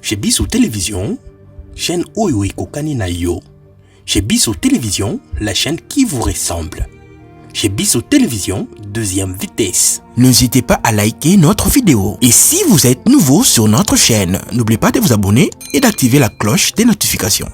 Chez Bisso Télévision, chaîne Oyo Kokani na yo. Chez Bisso Télévision, la chaîne qui vous ressemble. Chez Bisso Télévision, deuxième vitesse. N'hésitez pas à liker notre vidéo. Et si vous êtes nouveau sur notre chaîne, n'oubliez pas de vous abonner et d'activer la cloche des notifications.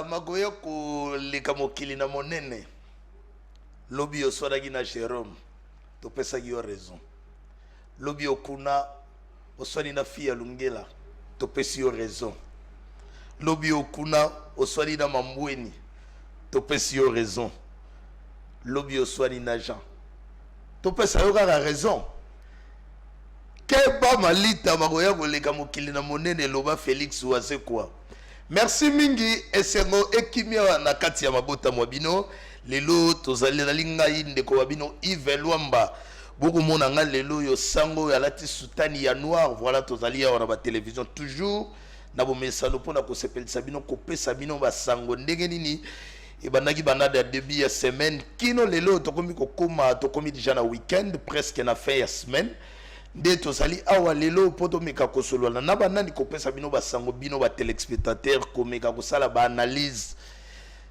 Magoya ko leka mokili na monene lobi oswadaki na Jérôme topesaki yo raison lobi okuna oswadi na fille ya Lungela topesi yo raison lobi okuna oswadi na Mambweni topesi yo raison lobi oswadi na Jean topesa yo kaka raison keba malita magoya ko leka mokili na monene loba Félix wase quoi. Merci mingi esengo ekimia na kati ya mabota mwabino lelo tozali na linga indeko wabino Yves Luamba beaucoup mona nga lelo yo sango ya lati sutani ya noir voilà tozali ya na ba télévision toujours na bo mesalo pona ko sepelisa bino ko pesa bino ba sango ndenge nini e banaki banada ya début ya semaine kino lelo tokomi ko koma tokomi déjà na weekend presque na fin ya semaine de tozali awa lelo poto meka kosolola na banani kopesa bino basango bino ba téléspectateurs komeka kosala ba analyse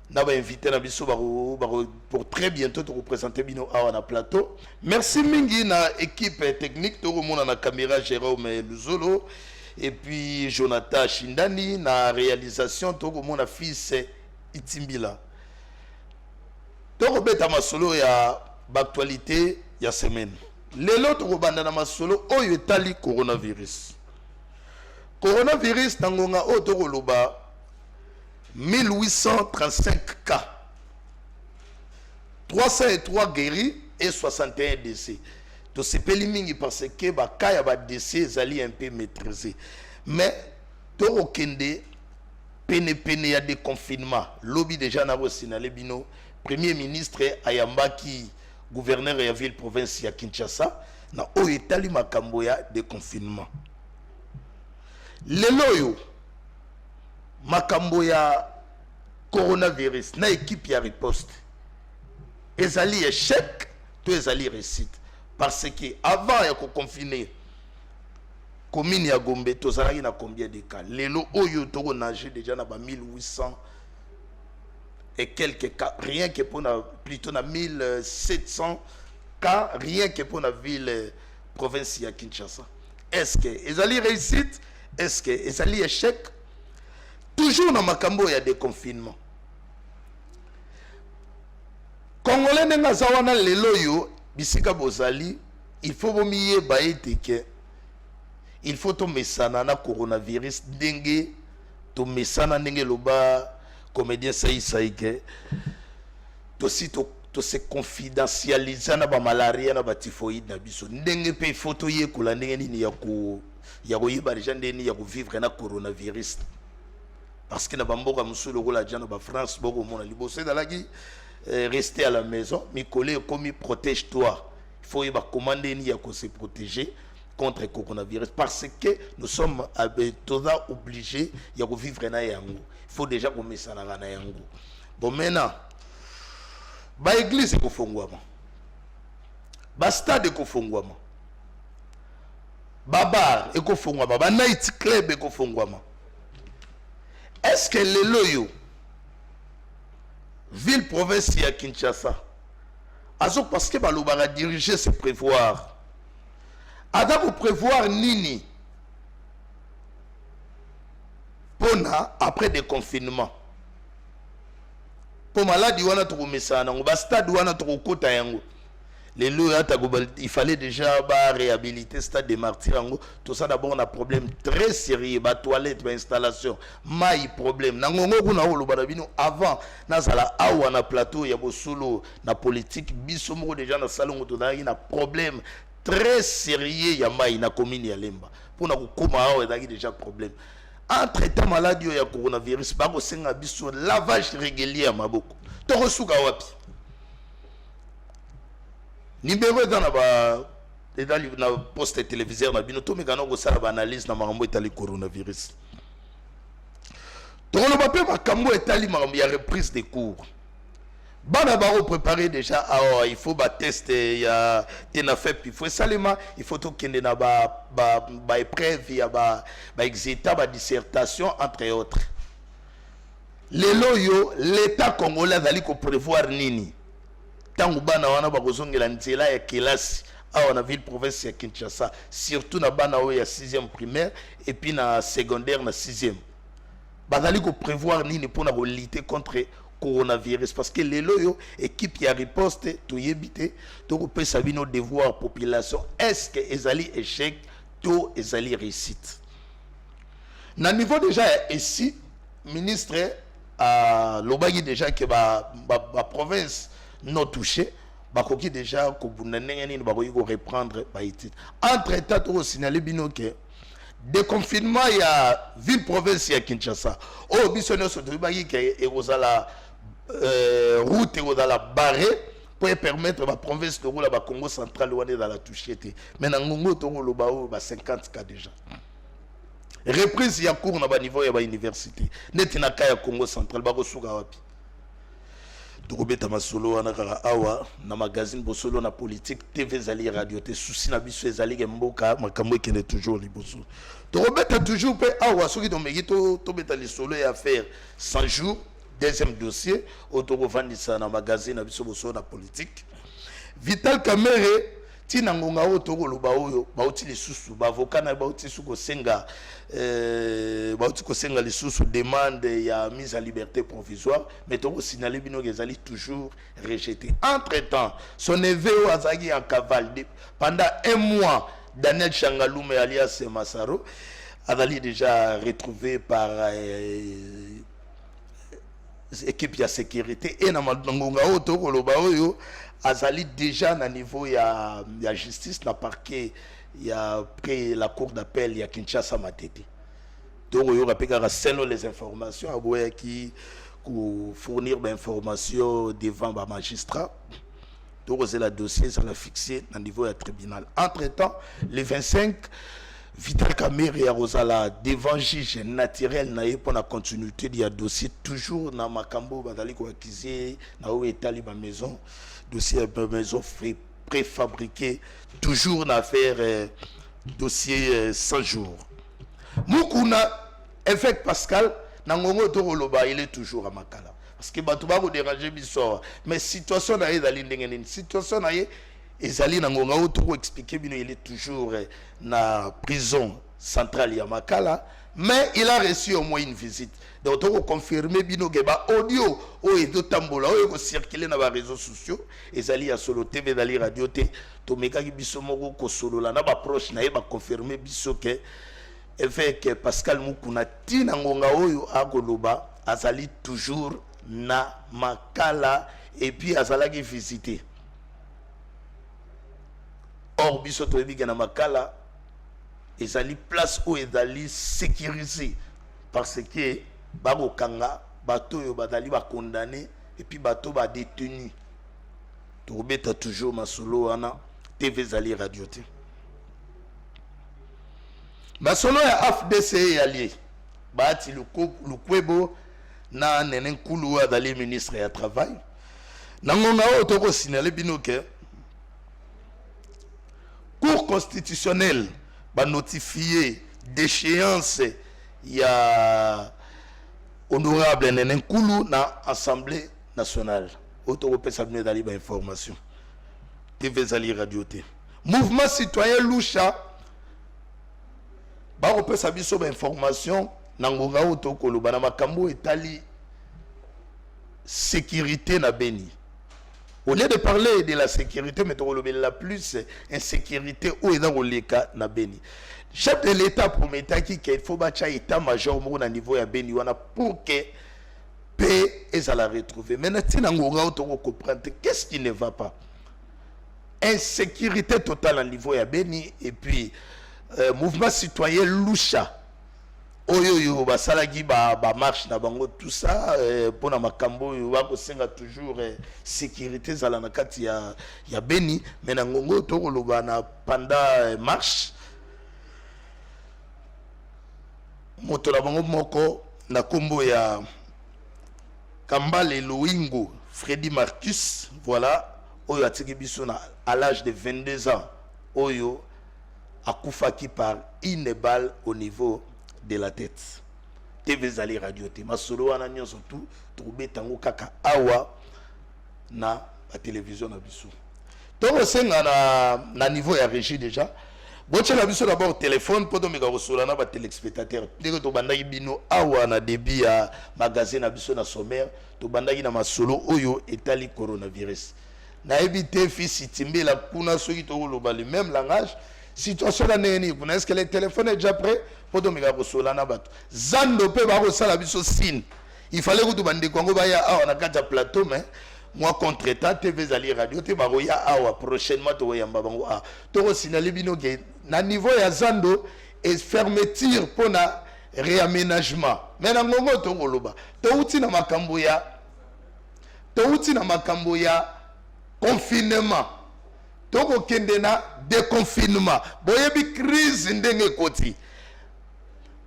na ba invité na biso pour très bientôt te représenter bino awa na plateau. Merci mingi na équipe technique to mona na caméra Jérôme Luzolo et puis Jonathan Shindani na réalisation to mona fils Itimbila. To beta masolo ya actualité ya semaine. Lelo tokobanda na masolo oyo etali coronavirus. Coronavirus tangonga o tokoloba 1835 cas. 303 guéris et 61 décès. To sepeli mingi parce que ba cas ya ba décès ezali un peu maîtrisé. Mais tokokende pene ya déconfinement. Lobby déjà na sinale bino premier ministre ayambaki gouverneur ya ville province ya Kinshasa na o etali makambo ya déconfinement. Lelo yo makambo ya coronavirus na équipe ya riposte ezali échec to ezali réussite parce que avant ya ko confiner commune ya Gombe tozalaki na combien de cas lelo oyo toko nager déjà na ba 1800 et quelques cas, rien que pour la, plutôt na 1700 cas, rien que pour la ville province ya Kinshasa. Est-ce que ezali réussite? Est-ce que ezali échec? Toujours dans makambo ya déconfinement. Congolais nenga zawana lelo yo bisika bozali, il faut bomiye baete ke il faut to mesana na coronavirus ndenge to mesana ndenge loba comédien saïsaïke to se confidentialiser na ba malaria na ba typhoïde na biso ndenge pe photo ye kula ndenge nini ya ko yeba déjà ndenge ya ko vivre na coronavirus parce que na bamboka musulu ko la jana ba France boko mona libosé dalaki rester à la maison mi coller comme protège-toi il faut yeba commander ni ya ko se protéger contre le coronavirus parce que nous sommes obligés ya ko vivre na yango. Il faut déjà commencer à la yango. Bon maintenant, ba église ko fongwama. Ba stade ko fongwama. Ba bar ko fongwama, ba night club ko fongwama. Est-ce que le loyo ville province ya Kinshasa azo parce que ba lo ba diriger se prévoir. Ada ko prévoir nini? Après des confinements pour maladie wana to komesana ngo ba stade wana to kokota yango Les lots, il fallait déjà réhabiliter le stade de Martyrs. Tout ça d'abord, on a un problème très sérieux. La toilette, l'installation, maï problème. Avant, on a plateau, il y a solo, la politique, bisomo déjà dans le salon, il y a un problème très sérieux. Il y a maï, na commune ya lemba. Pour nous, comment il y a déjà problème. Entre temps maladie, il y a coronavirus, il y a un lavage régulier à Maboko. Tu reçois wapi. Numéro dans la poste téléviseur, na bino to mekana ko sala analyse na makambo etali coronavirus. Donc le papier makambo etali makambo ya reprise des cours. Bana baro préparer déjà il faut ba test ya tena fait il faut seulement il faut to kende na ba épreuve ya ba examen ba dissertation entre autres. Lelo yo l'état congolais dali ko prévoir nini? Tangu bana wana bakozongela nzela ya kelasi awa na ville province ya Kinshasa, surtout na bana oyo ya 6e primaire et puis na secondaire na 6e. Bazali ko prévoir nini pour na lutter contre coronavirus parce que lelo yo équipe ya riposte to yebite to ko pesa bino devoir population est-ce que ezali échec to ezali réussite. Na niveau déjà ici ministre lobagi déjà que ba province non touché, bakoki déjà ko bunanenga ni bakoki ko reprendre ba étude. Entre temps to signaler bino que déconfinement ya ville province ya Kinshasa. Oh biso no so to bagi que erozala route erozala barré pour permettre ba province de rouler ba Congo central wane dans la touché. Mais na ngongo to lo ba 50 cas déjà. Reprise ya cours na ba niveau ya ba université. Net na ka ya Congo central ba ko suka wapi. Tokobeta masolo wana kaka awa na magazine bosolo na politique TV zali radio te souci na biso ezali ke mboka makambo ekende toujours liboso. Tokobeta toujours pe awa soki tomeki to beta lisolo ya faire 100 jours deuxième dossier otokovandisa na magazine na biso bosolo na politique. Vital Kamerhe tina ngonga o tokoloba oyo bauti lisusu bavoka na bauti suko senga bauti ko senga lisusu demande ya mise à liberté provisoire mais toko signaler bino ezali toujours rejeté. Entre temps son neveu azaki en cavale pendant un mois. Daniel Changalume alias Massaro azali déjà retrouvé par équipe de sécurité et na ngonga o tokoloba oyo azali déjà na niveau ya justice na parquet ya près la cour d'appel ya Kinshasa Matete. Donc il y aura selon les informations aboya qui fournir des informations devant ba magistrat. Donc c'est la dossier ça l'a fixé na niveau ya tribunal. Entre-temps, le 25 Vital Kamerhe ya Rosala devant juge naturel na pour la continuité du dossier toujours na makambo bazali ko accuser na o etali ba maison dossier ba maison préfabriqué toujours na affaire dossier 100 jours. Mukuna effet Pascal na ngongo to koloba il est toujours à Makala parce que bato ba ko déranger biso mais situation na ezali ndenge nini situation na ezali na ngonga o to expliquer bino il est toujours na prison centrale ya Makala mais il a reçu au moins une visite donc to confirmer bino ke ba audio o edo tambola o ko circuler na ba réseaux sociaux ezali ya solo TV dali radio te to mekaki biso moko ko solo la na ba proche na ba confirmer biso ke avec Pascal Mukuna tina ngonga oyo akoloba azali toujours na Makala et puis azalaki visiter. Or biso to ebi na Makala ezali place où ezali sécurisé parce que bako kanga bato yo badali ba condamné et puis bato ba détenu. To beta toujours masolo wana TV zali radio te. Masolo ya AFDC allié bati lukwebo na nenen kulu adali ministre ya travail nangonga o to ko signaler bino ke Cour constitutionnelle va notifier d'échéance ya honorable nenen kulu na assemblée nationale autoropé sabne dali ba information TV zali radio te mouvement citoyen Lusha ba opé sabiso ba information nangonga auto koloba na makambo etali sécurité na Beni Au lieu de parler de la sécurité, mais la plus insécurité où est dans le cas na Beni. Chef de l'État promet qu'il faut battre état-major au niveau de Beni pour que paix et ça la retrouver. Maintenant, si on comprend qu'est-ce qui ne va pas. Insécurité totale au niveau de Beni et puis mouvement citoyen loucha. Oyo basalaki ba marche na bango tout ça pour na makambo wa ko senga toujours sécurité zala na kati ya Beni mais na ngongo to koloba na pendant marche moto na bango moko na kombo ya Kambale Loingo Freddy Marcus voilà oyo atiki biso na à l'âge de 22 ans oyo akufaki par une balle au niveau de la tête. TV Zali Radio te masolo wana nyonso tout trouver tango kaka awa na la télévision na biso. Donc senga na niveau ya régie déjà. Boche la biso d'abord téléphone pour domeka kosola na ba téléspectateurs. Ndeko to bandaki bino awa na début ya magazine na biso na sommaire to bandaki na masolo oyo etali coronavirus. Na ebité fils timbela kuna soki to loba le même langage. Situation la neni est-ce que le téléphone est déjà prêt pour domika kosola na bato zando pe ba kosala biso signe il fallait que tu bande kongo ba ya awa na kata plateau mais moi contre-temps TV Zali Radio te ba ya awa prochainement to yamba bango a to signali bino ke na niveau ya zando et fermeture pour na réaménagement mais na ngongo to koloba to uti na makambo ya confinement toko kende na déconfinement boyebi crise ndenge koti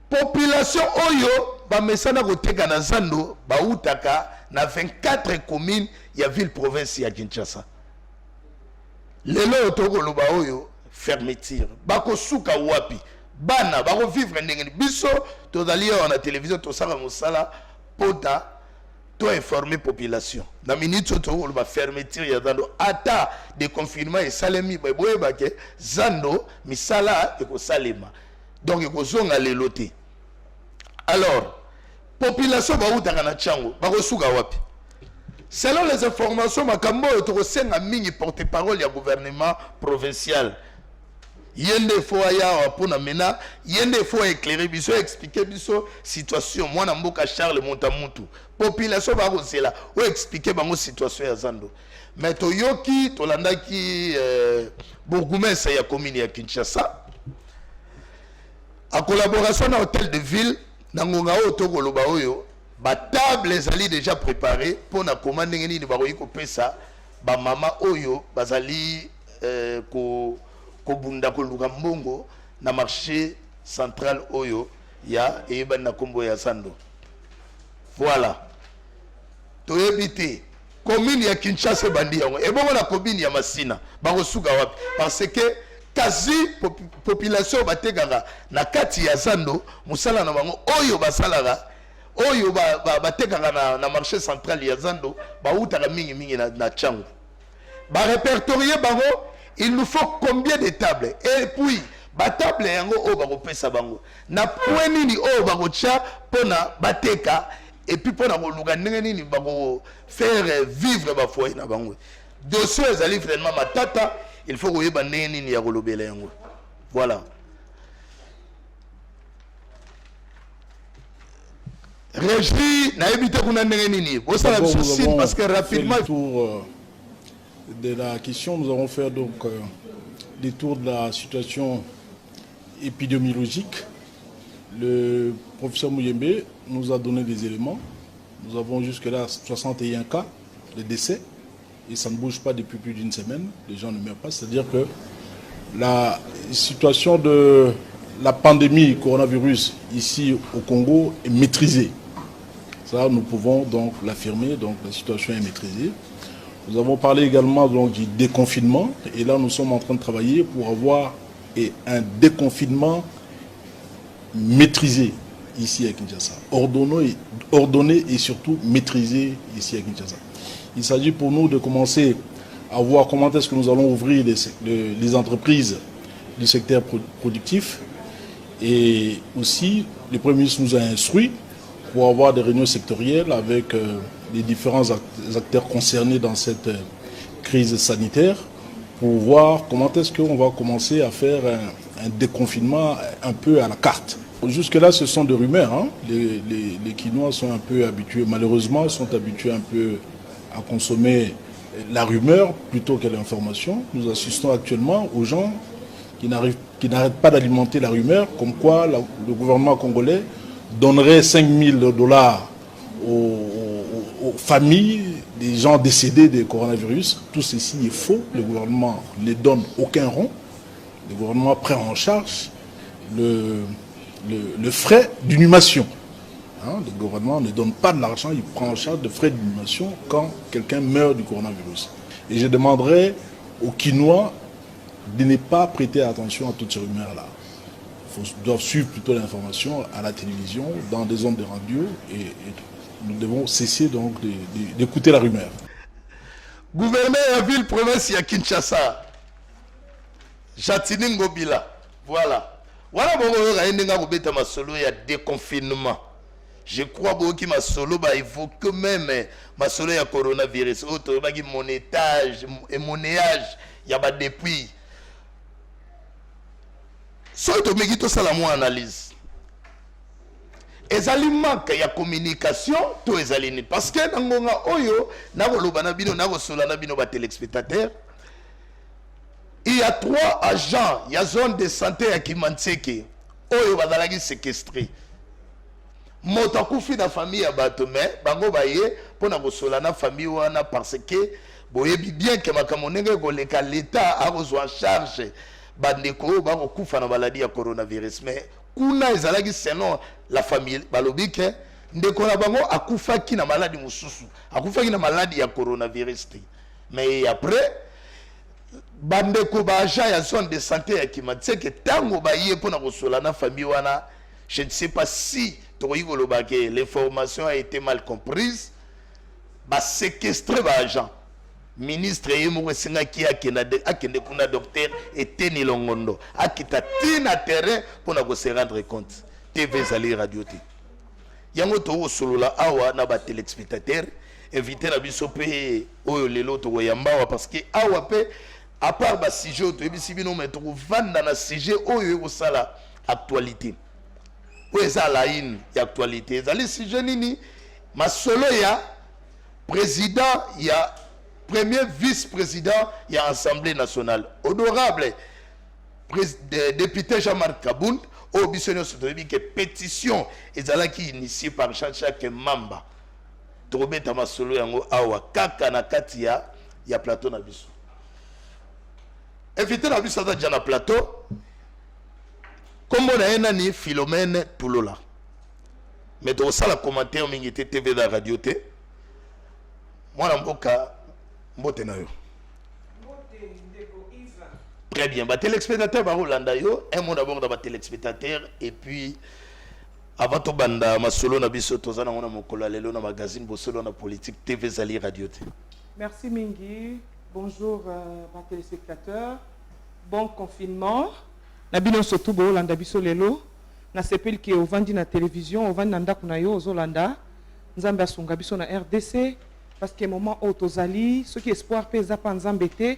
population oyo ba mesana koteka na zando ba utaka na 24 communes ya ville province ya Kinshasa lelo toko loba oyo fermeture bako suka wapi bana bako vivre ndenge biso tozali na télévision to sala mosala pota to informer population na minute to ba fermeture ya zando ata de confinement et salemi ba boyeba ke zando misala e ko salema donc e ko zonga lelo te alors population ba utaka na chango ba ko suka wapi selon les informations makambo to ko senga mingi porte-parole ya gouvernement provincial yende fo ya pona mena yende fo éclairer biso expliquer biso situation moi na mboka Charles Montamutu population ba kozela o expliquer bango situation ya zando mais to yoki to landaki bourgmestre ya commune ya Kinshasa en collaboration na hôtel de ville na ngonga o to koloba oyo ba table ezali déjà préparé pona commande ngeni ni ba ko pesa ba mama oyo bazali ko kobunda koluka mbongo na marché central oyo ya eba na kombo ya Sando voilà to ebité commune ya Kinshasa bandi yango e bongo na commune ya Masina bakosuka wapi parce que quasi population batekaka na kati ya Sando musala na bango oyo basalaka oyo batekaka na marché central ya Sando bautaka mingi na changu ba répertorier bango. Il nous faut combien de tables? Et puis, ba table yango o ba kopesa bango. Na point nini o ba kocha pona bateka et puis pona ko luga nini ba ko faire vivre ba foyer na bango. Dossier ezali finalement matata, il faut koyeba nini ya kolobela yango. Voilà. Régie na ebité kuna nini. Bo sala biso parce que rapidement de la question, nous avons fait donc des tours de la situation épidémiologique. Le professeur Mouyembe nous a donné des éléments. Nous avons jusque-là 61 cas de décès et ça ne bouge pas depuis plus d'une semaine. Les gens ne meurent pas. C'est-à-dire que la situation de la pandémie coronavirus ici au Congo est maîtrisée. Ça, nous pouvons donc l'affirmer. Donc la situation est maîtrisée. Nous avons parlé également donc, du déconfinement et là nous sommes en train de travailler pour avoir un déconfinement maîtrisé ici à Kinshasa, ordonné et surtout maîtrisé ici à Kinshasa. Il s'agit pour nous de commencer à voir comment est-ce que nous allons ouvrir les entreprises du secteur productif et aussi le Premier ministre nous a instruit pour avoir des réunions sectorielles avec les différents acteurs concernés dans cette crise sanitaire pour voir comment est-ce qu'on va commencer à faire un déconfinement un peu à la carte. Jusque-là, ce sont des rumeurs. Hein. Les Quinois sont un peu habitués, malheureusement, sont habitués un peu à consommer la rumeur plutôt que l'information. Nous assistons actuellement aux gens qui n'arrêtent pas d'alimenter la rumeur, comme quoi le gouvernement congolais donnerait $5 000 aux familles des gens décédés du coronavirus. Tout ceci est faux. Le gouvernement ne donne aucun rond. Le gouvernement prend en charge le frais d'inhumation. Hein, le gouvernement ne donne pas de l'argent, il prend en charge de frais d'inhumation quand quelqu'un meurt du coronavirus. Et je demanderai aux Quinois de ne pas prêter attention à toutes ces rumeurs-là. Ils doivent suivre plutôt l'information à la télévision, dans des ondes de radio, et nous devons cesser donc d'écouter la rumeur. Gouverneur de la ville province de Kinshasa, Jatini Ngobila, voilà. Voilà pourquoi il y a un solo de déconfinement. Je crois que ma solo il faut que même ma solo ya coronavirus auto ba monétage et monnayage il y a depuis so to meki to sala mo analyse ezali manque ya communication to ezali ni parce que nangonga oyo na koloba na bino na kosola na bino ba téléspectateurs. Il y a 3 agents, il y a zone de santé à Kimanseke, oyo bazalaki séquestré. Moto akufi na famille ya bato mais bango baye pona kosola na famille wana parce que boyebi bien que makamonenge koleka l'état a reçu en charge bandeko ba kokufa na maladie ya coronavirus mais kuna ezalaki selon la famille balobi ke ndeko na bango akufaki na maladie mususu akufaki na maladie ya coronavirus mais après bandeko ba agent ya zone de santé ya Kimanseke tango baye pona kosola na famille wana. Je ne sais pas si l'information a été mal comprise. Bah séquestrer l'agent. Ministre Yemo Senaki akende kuna docteur et Teni Longondo. Akita tina terrain pour se rendre compte. TV Zali Radio T. Yango to solo la awa na ba téléspectateur invité na biso pe oyo lelo to yamba parce que awa pe à part ba sujet to ebisi bino metro vanda na sujet oyo ko sala actualité. Où est la ligne d'actualité? Les sujets nini, ma solo ya président, il y a premier vice-président, il y a Assemblée nationale. Honorable député Jean-Marc Kabound, au bisonio sotobi que pétition ezalaki initiée par chaque membre. Trobeta ma solo yango awa kaka na kati ya plateau na biso. Invité na biso déjà na plateau. Comme on a un Philomène Toulola. Mais dans ça, la commentaire, on TV de la radio. Moi, je suis très bien. Les téléspectateurs, un mot d'abord dans les téléspectateurs. Et puis, avant tout, ma solo, na biso, tozana na mokola lelo na magazine, bosolo na politique, TV Zali Radio. Merci Mingi. Bonjour, les téléspectateurs. Bon confinement. Nabino surtout bo landa biso lelo na sepeli ki ovandi na télévision ovandi na ndako na yo ozolanda nzambe asunga biso na RDC parce que moment o tozali ce qui espoir pe za pa nzambe te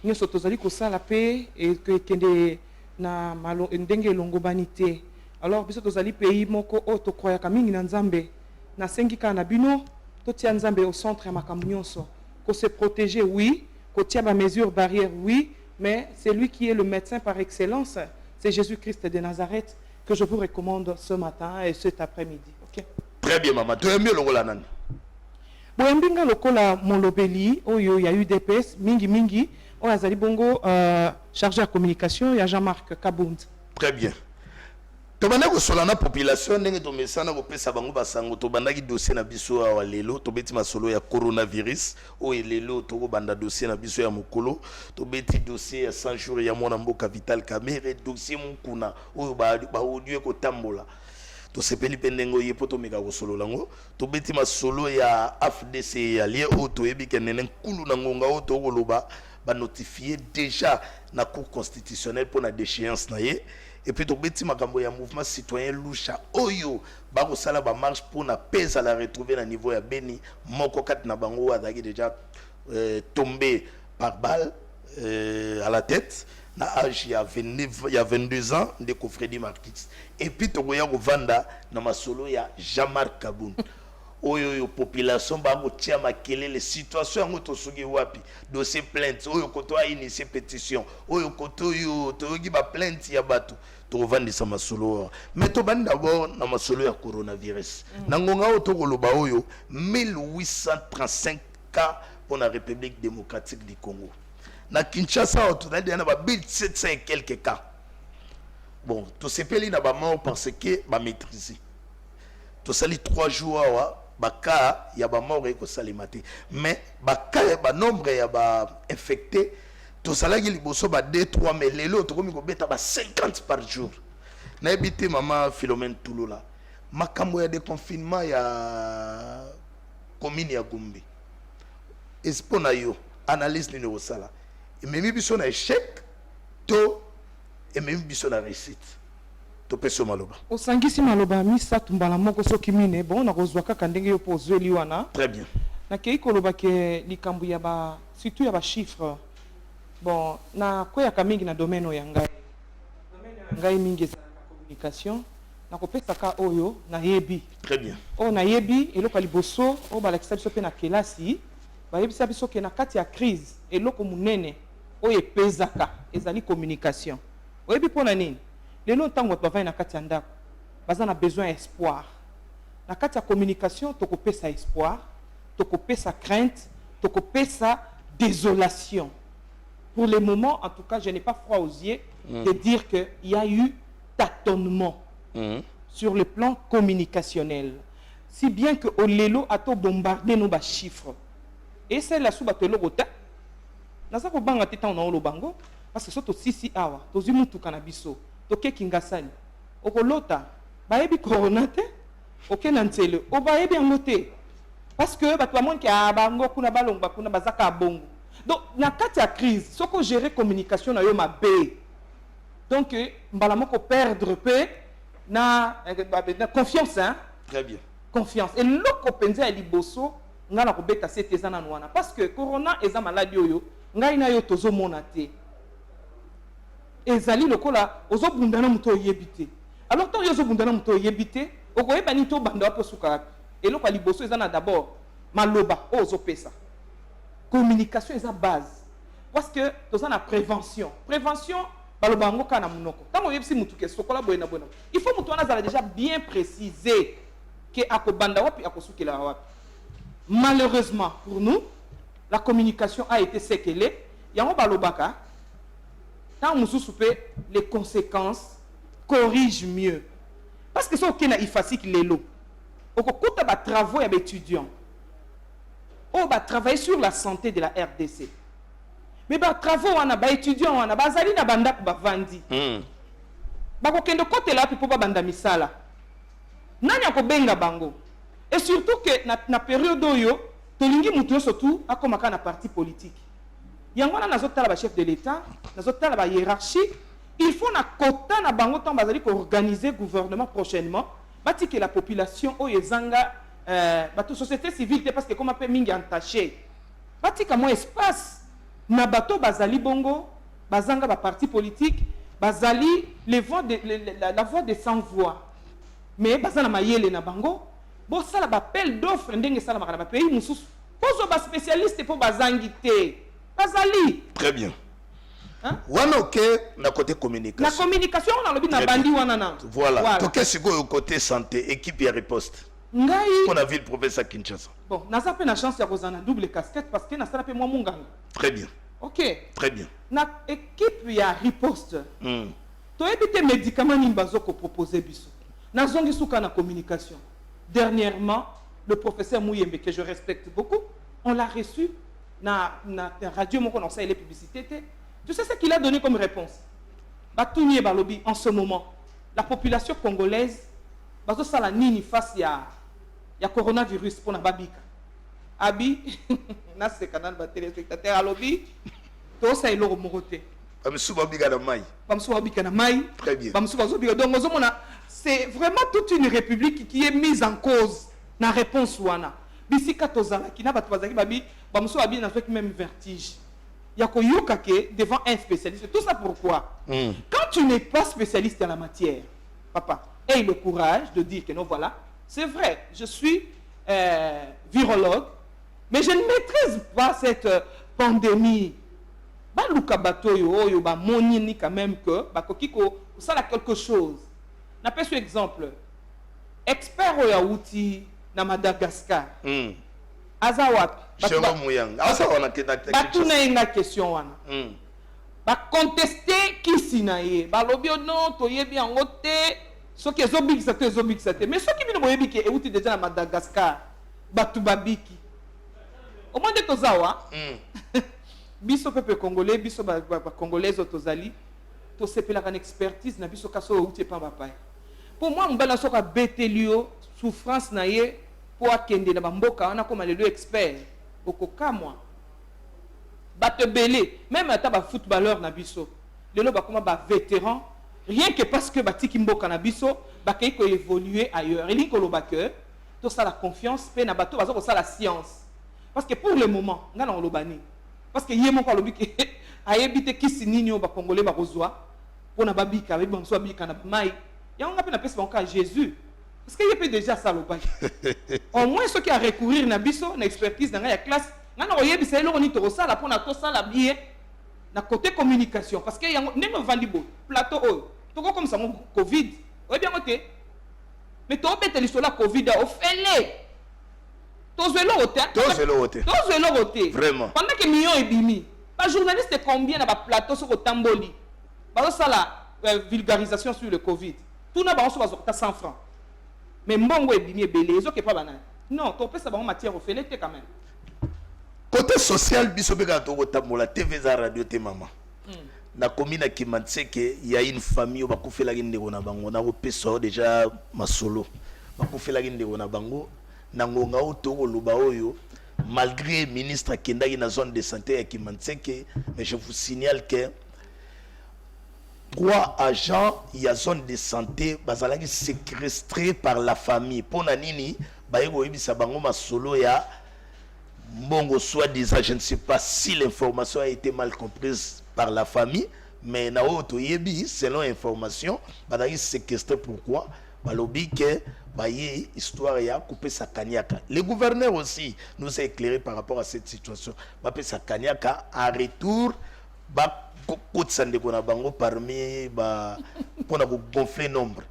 nyoso tozali ko sala pe et que kende na malo ndenge longobani te alors biso tozali pays moko o to croyaka mingi na nzambe na sengi ka na bino to tia nzambe au centre ya makambo nyonso ko se protéger oui ko tia ba mesures barrières oui. Mais c'est lui qui est le médecin par excellence. C'est Jésus-Christ de Nazareth que je vous recommande ce matin et cet après-midi. Okay? Très bien, maman. Tu aimes mieux le Roland? Boyambinga lokola molobeli, oyo ya UDPS, mingi, oyo azali bongo chargé de communication, ya Jean-Marc Kabound. Très bien. Tobanda ko solana population ndenge to mesana ko pesa bango basango to bandaki dossier na biso wa lelo to beti masolo ya coronavirus o lelo to ko banda dossier na biso ya mokolo to beti dossier ya 100 jours ya mwana mboka Vital Kamerhe dossier mukuna o ba audio ko tambola to sepeli pendengo yepo to meka ko solo lango to beti masolo ya AFDC ya lie o to ebi kenene nkulu na ngonga o to koloba ba notifier déjà na cour constitutionnelle pour la déchéance na ye. Et puis, il y a un mouvement citoyen loucha. Oyo, bako sala ba marche pour na pèse à la retrouver à niveau ya Beni. Moko kat na bango a déjà tombé par balle à la tête. Na âge il y a 22 ans de Freddy Marquis. Et puis tokoya kovanda na masolo ya Jean-Marc Kaboun. Oyo population ba motia makele les situations ngo tosugi wapi dossier plainte oyo koto a initié pétition oyo koto yo toyogi ba plainte ya bato to vandi sa masolo mais to bandi d'abord na masolo ya coronavirus nangonga o to koloba oyo 1835 cas pour la République démocratique du Congo na Kinshasa o to na ba 1700 et quelques cas bon to sepeli na ba mort parce que ba maîtriser to sali 3 jours awa baka ya ba mort eko salimate mais baka ya ba nombre ya ba infecté to salaki liboso ba 2-3 mais lelo to komi ko beta ba 50 par jour na ebité maman Philomène Toulola makambo ya déconfinement ya commune ya Gombe espona yo analyse ni osala et même biso na échec to et même biso na réussite. Osangisi maloba misa tumbala moko soki mine bon na kozwa kaka ndenge yo pozeli wana. Très bien. Na kei koloba ke likambu ya ba surtout ya ba chiffre. Bon na koya ka mingi na domaine ya ngai. Domaine ya ngai mingi za communication na kopesa ka oyo na yebi. Très bien. O na yebi eloko liboso o ba lakisa biso pe na kelasi ba yebisa biso ke na kati ya crise eloko munene oyo epezaka ezali communication. Oyebi pona nini? Les longtemps où tu na kati andako baza na besoin espoir na kati ya communication to kopé sa espoir to kopé sa crainte to kopé sa désolation pour le moment en tout cas je n'ai pas froid aux yeux de dire que il y a eu tâtonnement sur le plan communicationnel si bien que au lelo a to bombardé nos chiffres et c'est la sous batelo rota na sa ko banga tetan na bango parce que soto sisi awa to zimutu kanabiso toke kingasani okolota bayebi corona te oke na ntele o bayebi yango te parce que bato bamoni ke bango kuna balongba kuna bazaka bongo donc na kati ya crise soko gérer communication na yo mabe donc mbala moko perdre pe na confiance hein très bien confiance et loko penza ya liboso nga na kobeta sete eza nanu wana parce que corona eza maladie oyo ngai na yo tozomona te ezali lokola ozobundana muto oyebite alors tant ozobundana muto oyebite okoyeba ni to banda wapo suka eloko liboso ezana d'abord maloba ozopesa communication eza base parce que tozana prévention baloba ngo kana munoko tant oyebisi mutu ke sokola boyena bona il faut mutu wana zala déjà bien préciser que akobanda wapi akosukela wapi malheureusement pour nous la communication a été séquelée yango balobaka tant les conséquences corrigent mieux. Parce que c'est ok na ifasik lelo. Oko kuta ba travaux ya étudiants. On va travailler sur la santé de la RDC. Mais ba travaux wana ba étudiants wana bazali na banda ko ba vandi. Ba ko kendo kote la pour ba banda misala. Nanya ko benga bango. Et surtout que na période oyo tolingi mutu surtout akomaka na parti politique. Yangwana nazotala ba chef de l'État, nazotala ba hiérarchie, il faut na quota na bango temps bazali ko organiser gouvernement prochainement, bati que la population o yezanga bato société civile parce que comme appelle mingi entaché. Bati ka mo espace na bato bazali bongo, bazanga ba parti politique, bazali la voix des sans voix. Mais bazana mayele na bango, bo sala ba appel d'offre ndenge sala makana ba pays mususu. Pozo ba spécialiste pour bazangi te. Bazali. Très bien. Hein? Wana ok na côté communication. La communication on a lobi na bandi wana na. Voilà. Toke siko côté santé équipe ya riposte. Ngai. Pour la ville professeur Kinshasa. Bon, na sa pe na chance ya kozana double casquette parce que na sala pe moi munganga. Très bien. OK. Très bien. Na équipe ya riposte. To ebite médicament ni bazoko proposer biso. Na zongi suka na communication. Dernièrement, le professeur Mouyembe que je respecte beaucoup, on l'a reçu na radio moko na ça les publicités. Tu sais ce qu'il a donné comme réponse? Batounié balobi en ce moment, la population congolaise bazo sala nini face ya coronavirus pour na babika. Abi na se canal ba téléspectateur alobi to sa iloko moroté. Bamsu babika na mai. Bamsu babika na mai. Très bien. Bamsu bazo bika donc ozomona c'est vraiment toute une république qui est mise en cause na réponse wana. Bisika tozala kina bato bazaki babi bamsu babi na fait même vertige. Yakoyokake devant un spécialiste. Tout ça pourquoi? Quand tu n'es pas spécialiste en la matière, papa, aie le courage de dire que non, voilà, c'est vrai, je suis virologue, mais je ne maîtrise pas cette pandémie. Bah, Luka Batoyo, yo, bah, monini quand même que, bah, kokiko, ça a quelque chose. N'a pas ce exemple. Expert au Yaouti, na Madagascar. Azawat. Chéro Mouyang. Azawat, Batuna une question, wana. Bah, contester qui sinaye. Bah, l'obio non, toye bien en côté. Ceux qui sont big, c'était. Mais ceux qui viennent de Moyébiki, et déjà na Madagascar. Batubabiki. Au moins de Tozawa. Biso pepe congolais, biso congolais autozali, to sepela kan expertise na biso kaso outi pa papa. Pour moi mbala soka betelio souffrance na ye pour akende na bamboka wana comme le expert okoka moi. Bate belé, même ata ba footballeur na biso. Lelo ba koma ba vétéran, rien que parce que batiki mboka na biso, ba kay ko évoluer ailleurs. Eli ko loba que to ça la confiance pe na bato bazo ko ça la science. Parce que pour le moment, ngana on lobani. Parce que yémo kwa lobi ke ayebite kisi nini o ba congolais ba kozwa pona babika ba bonso babika na mai ya on appelle na pesa banka Jésus parce que yepé déjà ça loba au moins ceux qui a recourir na biso na expertise na ya classe ngana oyebisa eloko ni to sala pona to sala bien na côté communication parce que yango ndenge vandi bo plateau o to comme ça mon Covid o bien côté mais to beteli sur la Covid au fele. Vraiment. Pendant que millions et bimi, pas journaliste combien na ba plateau sur Tamboli. Ba ça la vulgarisation sur le Covid. Tout na ba on se va 100 francs. Mais mbongo et bimi belé, zo ke pas banal. Non, ton pèse ça en matière au félé quand même. Côté social biso beka to tambola TV za radio te maman. Na commune qui Kimanseke, il y a une famille ba kufela ndeko na bango na ko pesa déjà masolo. Ba kufela ndeko na bango. Nangonga otoko luba oyo malgré ministre Kendaki na zone de santé à Kimanseke, mais je vous signale que 3 agents il y a zone de santé bazalaki séquestrés par la famille pona nini bayego yebisa bango masolo ya mbongo soi-disant. Je ne sais pas si l'information a été mal comprise par la famille, mais na oto yebi selon information bazalaki séquestrés. Pourquoi? Balobi que baye histoire ya couper sa kanyaka. Le gouverneur aussi nous a éclairé par rapport à cette situation. Bapé sa kanyaka en retour ba kotsande kona bango parmi ba pona ko gonfler nombre.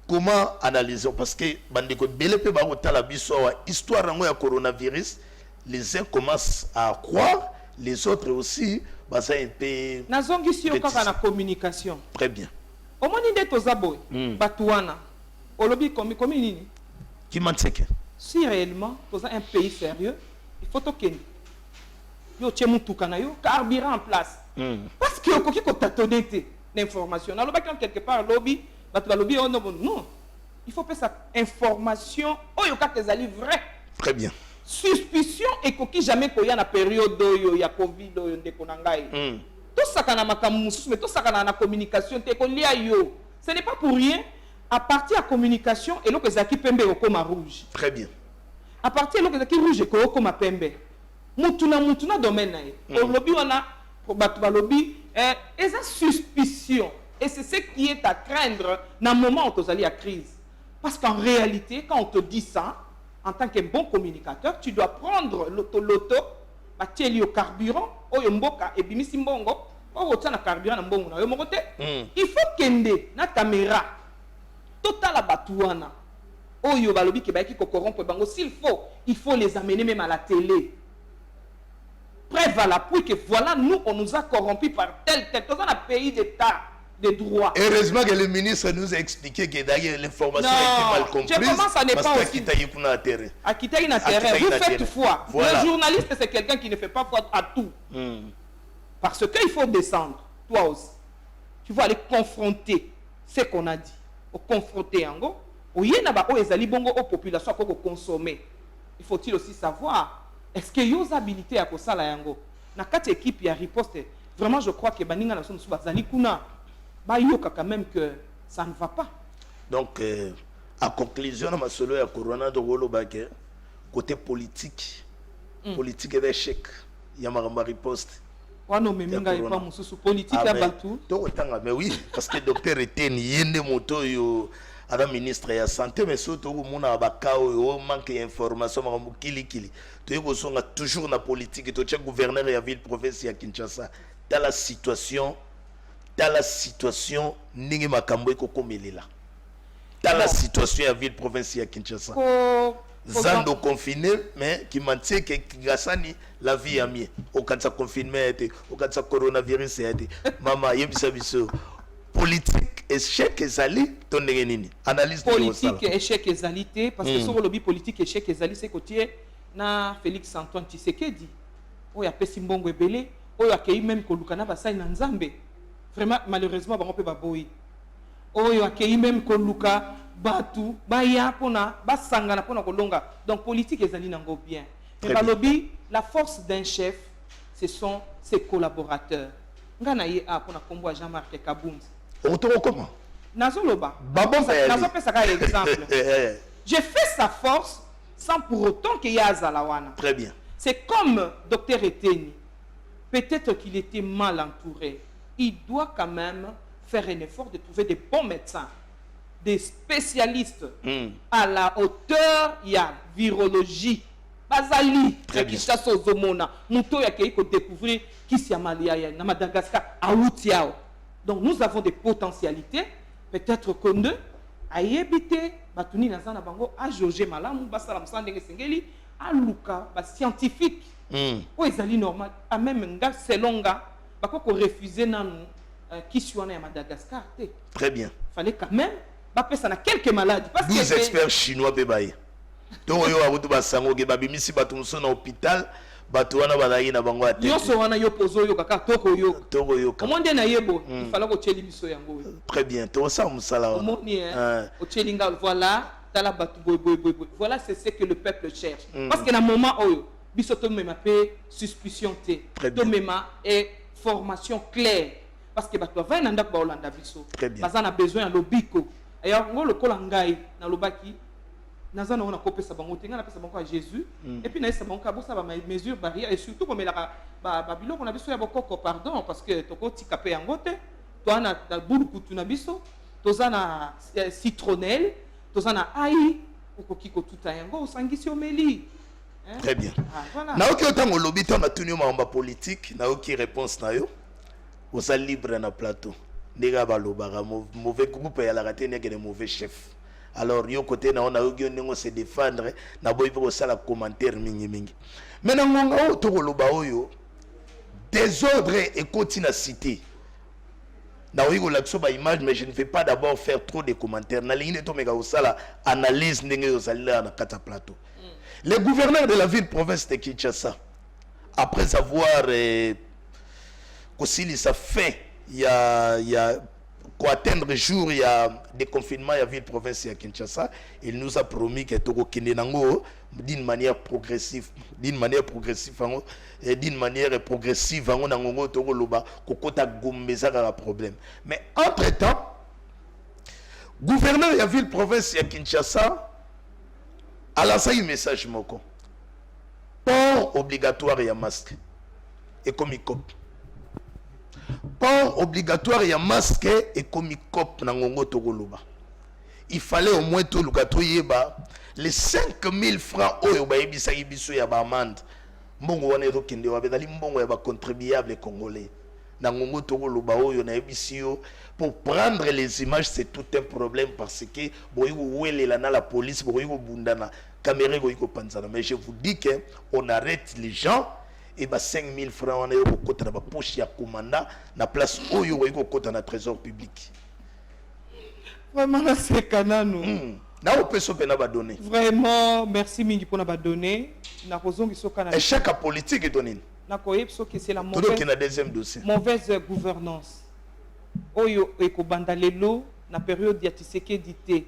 Comment analyser parce que bandeko belepe ba otala biso wa histoire rango ya coronavirus, les uns commencent à croire, les autres aussi ba ça un peu na zongisi yo kaka na communication. Très bien. Au moins nde tozaboy batuana olobi komi nini Kimanseke. Si réellement toza un pays sérieux, il faut token yo tchemutuka na yo carburant en place parce que okoki ko tatonete l'information na loba quelque part lobby batu lobby oh non il faut faire sa information oyo ka tezali vrai. Très bien. Suspicion et koki jamais koya na période oyo ya covid oyo ndeko na ngai tout ça kana makamusu mais tout ça kana na communication te ko lia yo. Ce n'est pas pour rien à partir de la communication et l'autre zaki pembe au coma rouge. Très bien. À partir de l'autre zaki rouge au coma pembe. Mutuna domaine na. Au lobby on a pour lobby et ça suspicion et c'est ce qui est à craindre dans le moment où tu es à crise. Parce qu'en réalité quand on te dit ça en tant que bon communicateur, tu dois prendre l'auto bateli au carburant oyo mboka et bimisi mbongo o tana carburant na mbongo na yo mokote. Il faut kende na caméra total à Batouana. Oyo balobi ke baiki ko corrompre bango s'il faut, il faut les amener même à la télé. Preuve à l'appui que voilà nous on nous a corrompus par tel dans un pays d'état de droit. Heureusement que le ministre nous a expliqué que d'ailleurs l'information a été mal comprise. Je commence à ne pas aussi. Akitaï na terrain. Vous faites foi. Voilà. Le journaliste c'est quelqu'un qui ne fait pas foi à tout. Parce qu'il faut descendre, toi aussi. Tu vas aller confronter ce qu'on a dit. Au confronter en gros. Au yena ba o ezali bongo aux populations pour consommer. Il faut-il aussi savoir est-ce que yo habilité à kosala yango. Na kati équipe ya riposte. Vraiment je crois que baninga na sono bazali kuna. Ba yoka quand même que ça ne va pas. Donc à conclusion ma solo ya corona de Wolo Baké côté politique. Politique est d'échec. ya maramba riposte wana meminga corona. pas mususu politique Ah, ya mais, batu tokotanga mais oui parce que docteur Etienne yende moto yo ala ministre ya santé mais surtout mona baka oyo manque d'information makambo kilikili toyeko kosonga toujours na politique to tia gouverneur ya ville province ya Kinshasa dans la situation ndenge makambo ekokomelela dans la situation ya ville province ya Kinshasa zando confiné mais qui maintient que gasani la vie ya mie okatsa confinement été okatsa coronavirus été mama yebisa biso politique échec ezali to ndenge nini analyse politique échec ezalité parce que sur le lobby politique échec ezali c'est côté na Félix Antoine Tshisekedi oya pesi mbongo ebele oyo akei même kolukana basai na nzambe vraiment malheureusement bango pe baboyi oyo akei même koluka batu baya pona basangana pona kolonga donc politique ezali nango bien mais ba lobby la force d'un chef ce sont ses collaborateurs ngana ye a pona kombo Jean-Marc Kabund otoko comment nazoloba babo nazopesa ka exemple j'ai fait sa force sans pour autant qu'il y a Zalawana. Très bien. C'est comme Dr Eteni. Peut-être qu'il était mal entouré. Il doit quand même faire un effort de trouver des bons médecins, des spécialistes à la hauteur. Il y a virologie. Bazali. Très bien. Mouto ya keiko découvrir qui s'y a Malia na Madagascar à Outiao. Donc nous avons des potentialités. Peut-être que nous a évité batuni nazana bango a jauger malamu basala msandenge sengeli a luka ba scientifique o ezali normal a même nga selonga bakoko refuser nanu qui soit na Madagascar te. Très bien. Fallait quand même ba pesa na quelques maladies parce 12 experts chinois pe baye to yo abutu basango ke babimisi batu muso na hôpital batu wana balai na bango ate yoso wana yo pozo yo kaka toko yo comment na yebo il fallait ko tcheli biso yango. Très bien to ça musala omoni o tchelinga voilà tala batu boy voilà c'est ce que le peuple cherche parce que na moment oyo biso to mema pe suspicion te to mema et formation claire parce que batu va na ndako ba Holanda biso bazana besoin ya lobiko ailleurs ngolo kola ngai na lobaki nazana on a copé sa bango tenga na pesa bango à Jésus et puis na sa bango ka bosa ba mesure barrière et surtout comme la ba biloko na biso ya bokoko pardon parce que toko tikape yango te to ana bulu kutu na biso tozana citronnelle tozana ai okoki ko tuta yango osangisi omeli. Très bien. Voilà. Na oki otango lobi to na tuni ma politique na oki réponse na yo osa libre na plateau ndega balobaka mauvais groupe ya la raté n'est que mauvais chef. Alors yo côté na on a eu se défendre na boy pour ça la commentaire mingi maintenant ngonga o to koloba oyo désordre et continuité na oyo la ba image mais je ne vais pas d'abord faire trop de commentaires na ligne to mega osala analyse ndenge yo salila na kata plateau. Le gouverneur de la ville province de Kinshasa après avoir aussi ça fait il y a pour atteindre jour il y a des confinements il y a ville province à Kinshasa, il nous a promis que Togo Kinenango d'une manière progressive on a ngongo Togo loba kokota gombeza ka problème. Mais entre-temps gouverneur de la ville province à Kinshasa a lancé un message moko. Port obligatoire et masque et comme port obligatoire ya masque et comme cop na ngongo tokoloba. Il fallait au moins tout le yeba les 5000 francs oyo ba yebisa biso ya ba amende. Mbongo wana to kende wa bedali mbongo ya ba contribuable congolais. Na ngongo tokoloba oyo na yebisio pour prendre les images c'est tout un problème parce que boyo welela na la police boyo bundana caméra boyo panzana mais je vous dis que on arrête les gens et bah 5000 francs on est au côté de la poche ya commandant na place oyo au côté na trésor public. Vraiment c'est cananu. Na peut so pena ba donner. Vraiment merci mingi pour na ba donner na kozongi so kana. Et chaque politique est donné. Na koyebso que c'est la deuxième dossier. Mauvaise gouvernance. Oyo ekobanda lelo na période ya Tshisekedi te.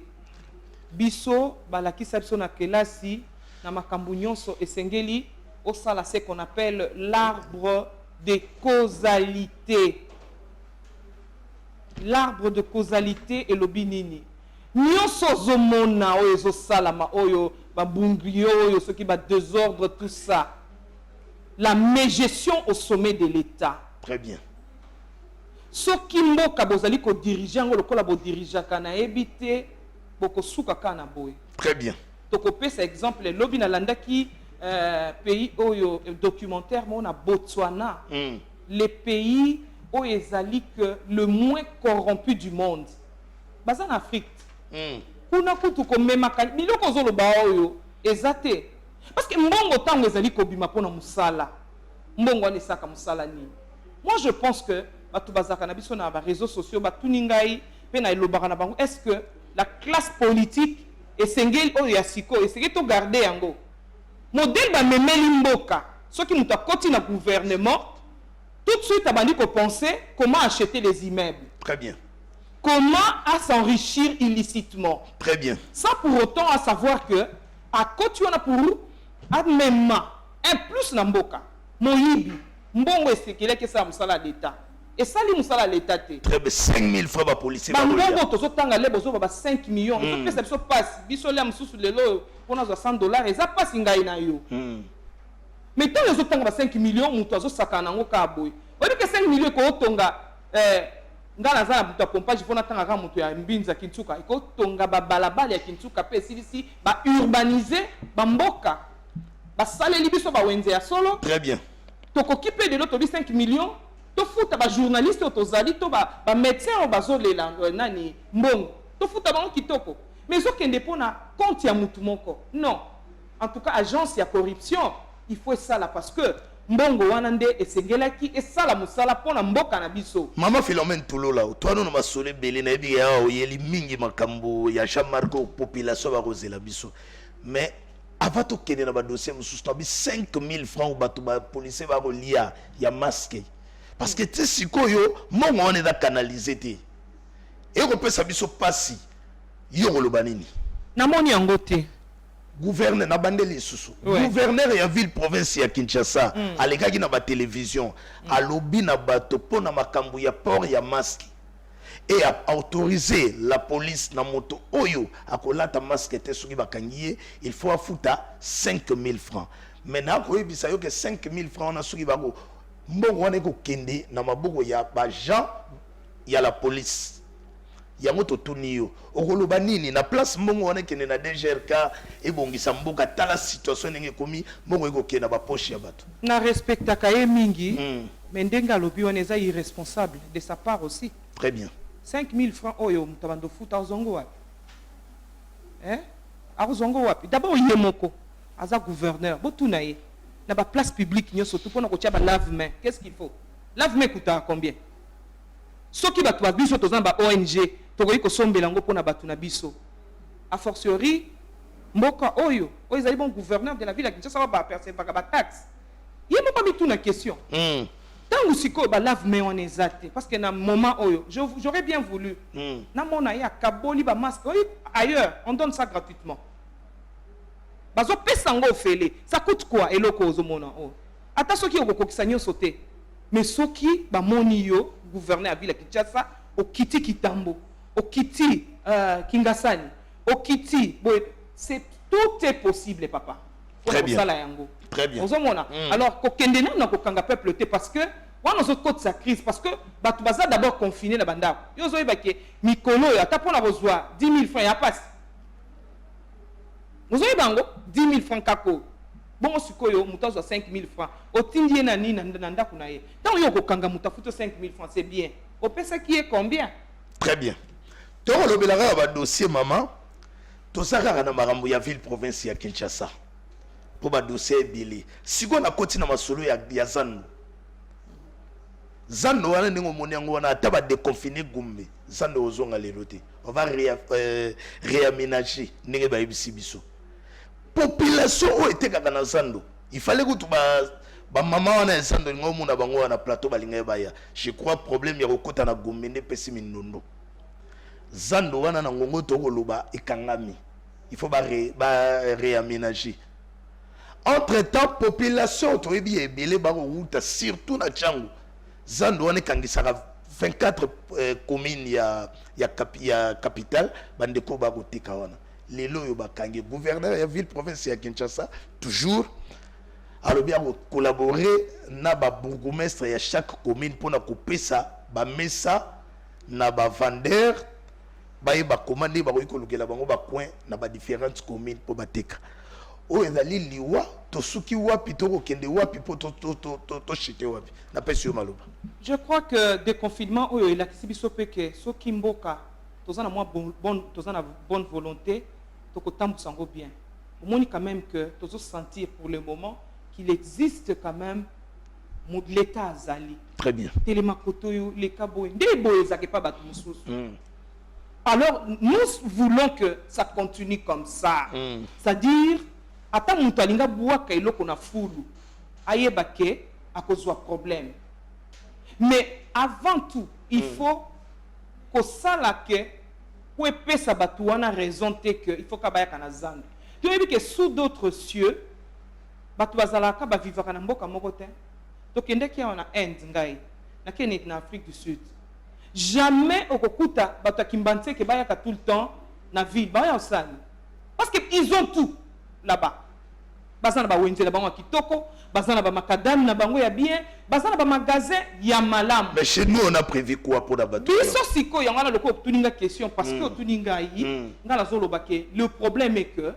Biso balakisa biso na kelasi na makambu nyonso esengeli au sala ce qu'on appelle l'arbre de causalité. L'arbre de causalité et l'obinini. Nyonso zomona oyo zo salama oyo babungrio oyo ce qui ba désordre tout ça. la mégestion au sommet de l'État. Très bien. Soki mboka bozali ko dirigeant ngo lokola bo dirigeaka na ebite boko suka kana boy. Très bien. Toko pesa exemple lobi na landaki pays oyo documentaire mona Botswana. Les pays où ezali que le moins corrompu du monde. Baza en Afrique. Kuna kutu ko memaka miloko zoloba oyo ezate. Parce que mbongo tango ezali ko bima pona musala. Mbongo ani saka musala ni. Moi je pense que na réseaux sociaux est-ce que la classe politique est sengeli oyo ya siko est to garder yango modèle ba memeli mboka ceux qui muta koti na gouvernement tout de suite abandi ko penser comment acheter les immeubles. Très bien. Comment à s'enrichir illicitement. Très bien. Sans pour autant à savoir que à koti on a pour même un plus na mboka moyibi mbongo esekele ke ça musala d'état. Et ça, les moussala l'État. Très bien, 5 000 francs pour policier. Bah, moi, tu as les besoins de 5 millions. Tu sais, ça passe. Bisolé, sous le lot, pour nous, $100, et ça passe, il y a eu. Mais tant les autres 5 millions, tu as 5 millions. On dit que 5 millions, tu as ngana za buta pompage fona tanga ka mutu ya mbinza kintuka iko tonga ba balabala ya kintuka pe silisi ba urbaniser ba mboka ba saleli biso ba wenze ya solo. Très bien. Toko kipe de l'autre 5 millions. To futa ba journaliste otozali to ba médecin o bazolela nani mbongo to futa ba kitoko mais okende pona compte ya mutu moko non en tout cas agence ya corruption il faut ça là parce que mbongo wana nde esengelaki esala musala pona mboka na biso. Mama Philomène Toulola toi no masole belé na bi ya oyeli mingi makambo ya Jean-Marc population ba rozela biso mais avant to kende na ba dossier mususu to bi 5 000 francs ou bato ba policier ba rolia ya masque. Parce que tu sais yo mon on est canalisé té et on peut sabiso passi yo lo banini na moni yangote gouverneur na bandeli susu gouverneur ya ville province ya Kinshasa alekaki na ba télévision alobi na bato pona makambu ya port ya masque et a autorisé la police na moto oyo akolata masque te soki bakangiye il faut afuta 5 000 francs maintenant ko yebisa yo que 5 000 francs na soki bako mbongo wana ko kende na maboko ya ba Jean ya la police ya moto tuniyo okoloba nini na place mbongo wana kende na DGRK ebongisa mboka tala situation nenge komi mbongo eko kende na ba poche ya bato na respecta kaye mingi mais ndenga lobi wana eza irresponsable de sa part aussi. Très bien. 5 000 francs oyo mutabando futa ozongo wapi azongo wapi d'abord yemoko aza gouverneur botuna ye na ba place publique nyoso tout pona ko tia ba lave-main qu'est-ce qu'il faut lave-main coûta combien soki batu ba biso tozamba ONG tokoyi ko sombela ngo pona batu na biso a fortiori mboka oyo ezali bon gouverneur de la ville ya Kinshasa ba percevoir ba taxe yemo pas mituna question tangu siko ba lave-main on exact parce que na moment oyo j'aurais bien voulu na mona ya kaboli ba masque ailleurs on donne ça gratuitement. Bazo pesango ofele ça coûte quoi eloko ozomona o ata soki okokokisa nyoso te mais soki ba moni yo gouverneur à ville ya Kinshasa okiti Kitambo okiti Kingasani okiti c'est tout est possible papa. Très bien. Très bien. Ozomona alors kokende na kokanga peuple te parce que wana ozo côte sa crise parce que batu baza d'abord confiné na banda yo zo yebake mikolo ata pona bozwa 10 000 francs ya passe. Vous avez 10 000 francs kako. Bon, sikoyo mutazo 5 000 francs. Otindie na ni nanda kunaye. Tant yo kokanga mutafuto 5 000 francs, c'est bien. Au pesa qui est combien? Très bien. Donc le belara va dossier maman. To saka na marambo ya ville province ya Kinshasa. Pour ba dossier bilé. Siko na koti na masolo ya Zando. Zando wana ningo moni yango wana ata ba déconfiner Gombe. Zando ozonga lelo te. On va réaménager ninge ba yebisi biso. Population o était na Zando. Il fallait que tu ba maman wana Zando ngo muna bango wana plateau balinga ba ya. Je crois problème ya kokota na Gombe ne pesi minondo. Zando wana na ngongo to koloba ekangami. Il faut ba réaménager. Entre-temps population to ebi ebele ba route surtout na Tchango. Zando wana kangisaka 24 communes ya capitale bandeko ba kotika wana. Lelo yo bakangi gouverneur ya ville province ya Kinshasa toujours alors bien collaborer na ba bourgmestre ya chaque commune pour na kopesa ba mesa na ba vendeur ba ba commander ba ko lukela bango ba coin na ba différentes communes pour bateka o ezali liwa to suki wapi to kende wapi po to chite wapi na pesi yo maloba. Je crois que déconfinement oyo il a kibiso peke so kimboka tozana moi tozana bonne volonté to kotambusa ngo bien. Au moins quand même que tozo sentir pour le moment qu'il existe quand même l'état azali. Très bien. Telemakoto yo les kabo ndé boye za ke pa batu mususu. Alors, nous voulons que ça continue comme ça. C'est-à-dire, ata mutu alinga buwaka eloko na fulu, ayeba ke akozwa problème. Mais avant tout, il faut que ça la ke pour epesa batu wana raison te que il faut kabaya kana zanda. Tu vois que sous d'autres cieux, batu bazalaka ba vivaka na mboka moko te. To kende ki wana Inde ngai, na kene na Afrique du Sud. Jamais au Kokuta, bata kimbanse ke bayaka tout le temps na ville, baya osani. Parce que ils ont tout là-bas. Bazana ba wenze na bango kitoko, bazana ba makadam na bango ya bien, bazana ba magasin ya malam. Mais chez nous on a prévu quoi pour la batu? Biso siko yanga loko tuninga question parce que tuninga yi ngala zolo bake. Le problème est que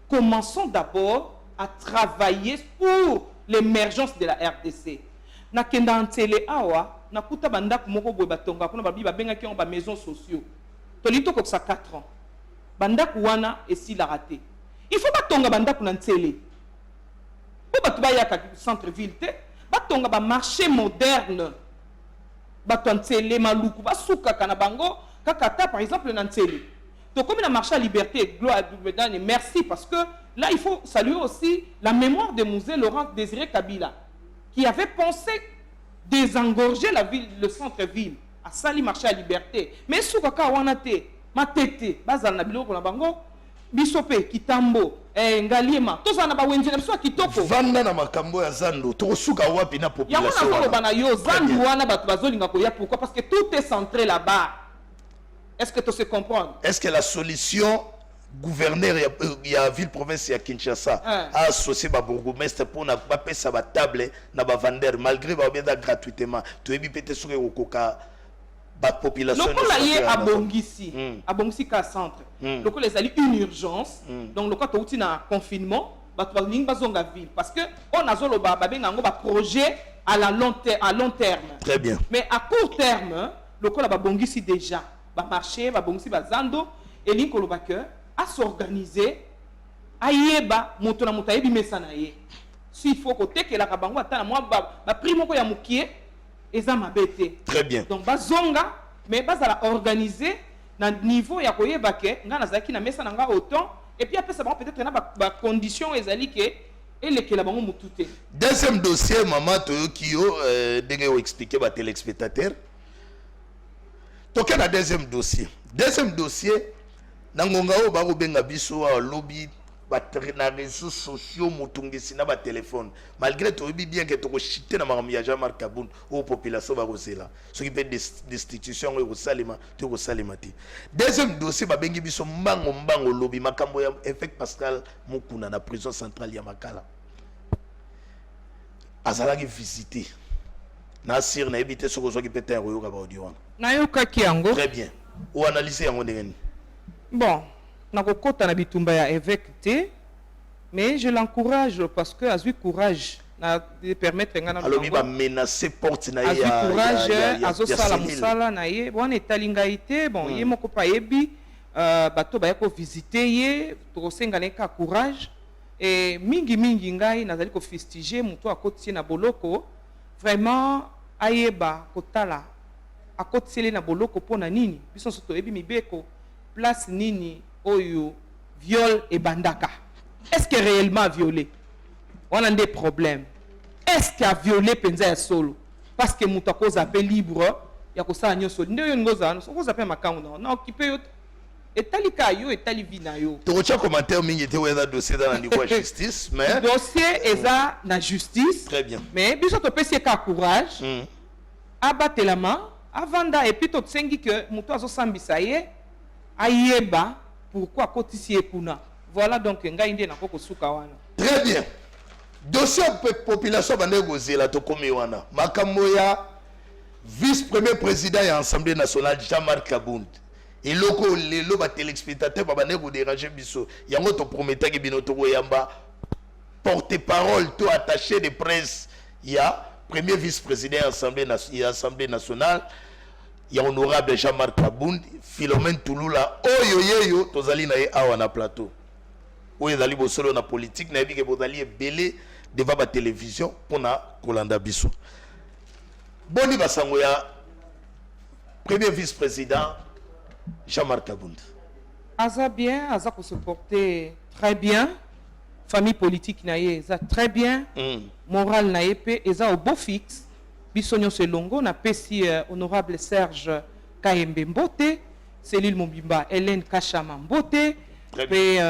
commençons d'abord à travailler pour l'émergence de la RDC. Na kenda ntele awa na kuta banda kumoko boye batonga kuna babi babenga ki on ba maisons sociaux. Tolito ko sa 4 ans. Banda kuwana esi la raté. Il faut batonga banda kuna ntele. Po batuba ya ka centre ville te, batonga ba marché moderne. Bato ntele maluku basuka kana bango kakata par exemple na ntele. Donc comme na marché à liberté gloire à merci parce que là il faut saluer aussi la mémoire de Mosée Laurent Désiré Kabila, qui avait pensé désengorger la ville, le centre-ville, à Sali marché à liberté. Mais sous kaka wanate, matete, bazal na biloko na bango, bisope, kitambo, ngaliema, tout ça na ba wenje na biso kitoko. Vanda na makambo ya zando, to suka wapi na population. Ya wana bana yo zandu wana batu bazolinga koya pourquoi? Parce que tout est centré là-bas. Est-ce que tu sais comprendre? Est-ce que la solution gouverneur ya ville province ya Kinshasa a associé ba bourgmestre pour na ba pesa ba table na ba vendeur malgré ba beda gratuitement to ebi pete soke okoka ba population lokola ye abongisi ka centre lokola ezali une urgence donc lokola to uti na confinement ba to ning bazonga ville parce que on azolo ba benga ngo ba projet à long terme. Très bien. Mais à court terme lokola ba bongisi déjà ba marché ba bongisi ba zando et linkolo ba que à s'organiser, à yeba, moto na moto yebi mesana ye. S'il faut côté que la kabango atana moi ba primo ko ya mukie eza mabete. Très bien. Donc bazonga mais bazala organiser na niveau ya koyeba ke nga na zaki na mesana nga autant et puis après ça va peut-être na ba condition ezali ke et la bango mutute. Deuxième dossier maman toyoki yo ndenge o expliquer ba téléspectateurs. Toke na deuxième dossier. Deuxième dossier nangonga o ba benga biso a lobby ba na réseaux sociaux mutungisi na ba téléphone malgré to bien que to ko chiter na makambo ya Jean-Marc Kabund o population ba rosela ce qui fait destitution o salima to ko salima ti. Deuxième dossier ba bengi biso mbango lobby makambo ya Évêque Pascal Mukuna na prison centrale ya Makala azalaki visiter na sir na éviter ce ko so ki péter o yoka ba audio na yoka ki yango très bien ou analyser yango ndengeni. Bon, nakokota na bitumba ya évêque te, mais je l'encourage parce que a eu courage na de permettre ngana alors il va menacer porte na ye a courage azo sala musala na ye bon etalinga ite bon ye moko pa yebi bato ba yako visiter ye to senga neka courage et mingi ngai nazali ko festiger muto akoti na boloko vraiment ayeba kotala akoti na boloko pona nini biso soto yebi mibeko place nini oyo viol et bandaka. Est-ce que réellement violé? On a des problèmes. Est-ce qu'il a violé penza ya solo? Parce que muta cause appel libre ya ko sa nyoso. Nde yo ngoza no ko appel makango na occupé yo etalika yo etali vina yo. To cha commentaire mingi te weza dossier dans la niveau justice mais dossier eza na justice. Très bien. Mais biso to pesi ka courage. Abatela main avanda et puis to tsengi que muto azo sambisa ye ayeba pourquoi kotisi ekuna. Voilà donc ngai ndé na koko suka wana. Très bien. dossier population bande gozela to komi wana makambo ya vice-premier président ya Assemblée nationale Jean-Marc Kabound eloko lelo ba téléspectateur ba bande ko déranger biso yango to prometaki bino to yamba porte-parole to attaché de presse ya premier vice-président ya Assemblée nationale ya honorable Jean-Marc Kabound Philomène Touloula oyo yeyo tozali na ye awa na plateau oyo ezali bosolo na politique na yebi ke bozali ebele devant la télévision pour na kolanda biso boni basango ya premier vice-président Jean-Marc Kabound aza bien aza ko se porter très bien famille politique na ye eza très bien moral na ye pe eza au beau fixe biso nyonso longo na pesi honorable Serge Kayembe Mbote cellule Mobimba Hélène Kachama Mbote pe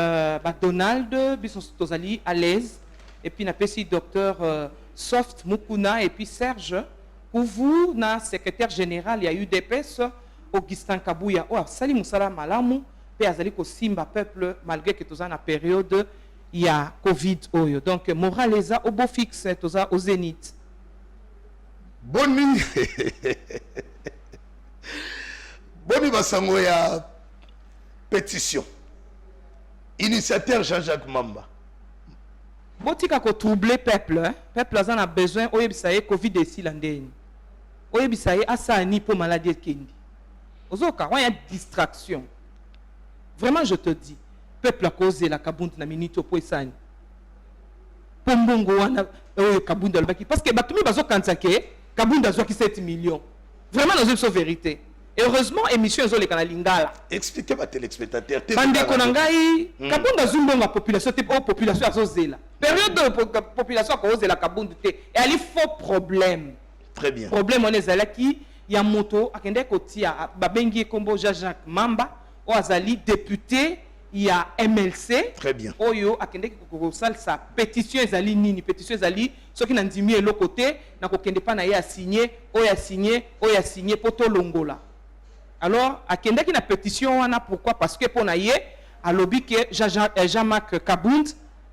Donald biso tozali à l'aise. Et puis, na pesi docteur Soft Mukuna et puis Serge, pour vous, na secrétaire général, il y a eu des UDPS, Augustin Kabouya, oh, Sali Moussala Malamu, puis Azali ko Simba peuple, malgré que tout ça na période, il y a Covid. Oyo. Donc, moraleza au beau fixe, tout ça au zénith. Bonne nuit. Bonne basango ya pétition. Initiateur Jean-Jacques Mamba. Botika ko troubler peuple, peuple a besoin oyebisaye Covid ici landeni. Oyebisaye asani pour maladie kendi. Ozoka il y a distraction. Vraiment je te dis, peuple a causé la Kabound na minute po esani. Pombongo wana Kabound albaki parce que batumi bazo kansake Kabound azwa ki 7 millions. Vraiment dans une vérité. Et heureusement émission ezo le kanal lingala. Expliquez ma téléspectateur. Bande konangai Kabound azumbo la population te population azozela. Période de population a causé la Kabound te et il faut problème. Très bien. Problème on est là qui ya moto akende kotia babengi kombo Jean-Jacques Mamba o azali député il y a MLC. Très bien. Oyo akende ko sal sa pétition ezali nini pétition ezali soki na ndimi elo côté na ko kende pa na ya signer oya signer poto longola. Alors akende ki na pétition wana pourquoi parce que pona ye alobi ke Jean-Marc Kabound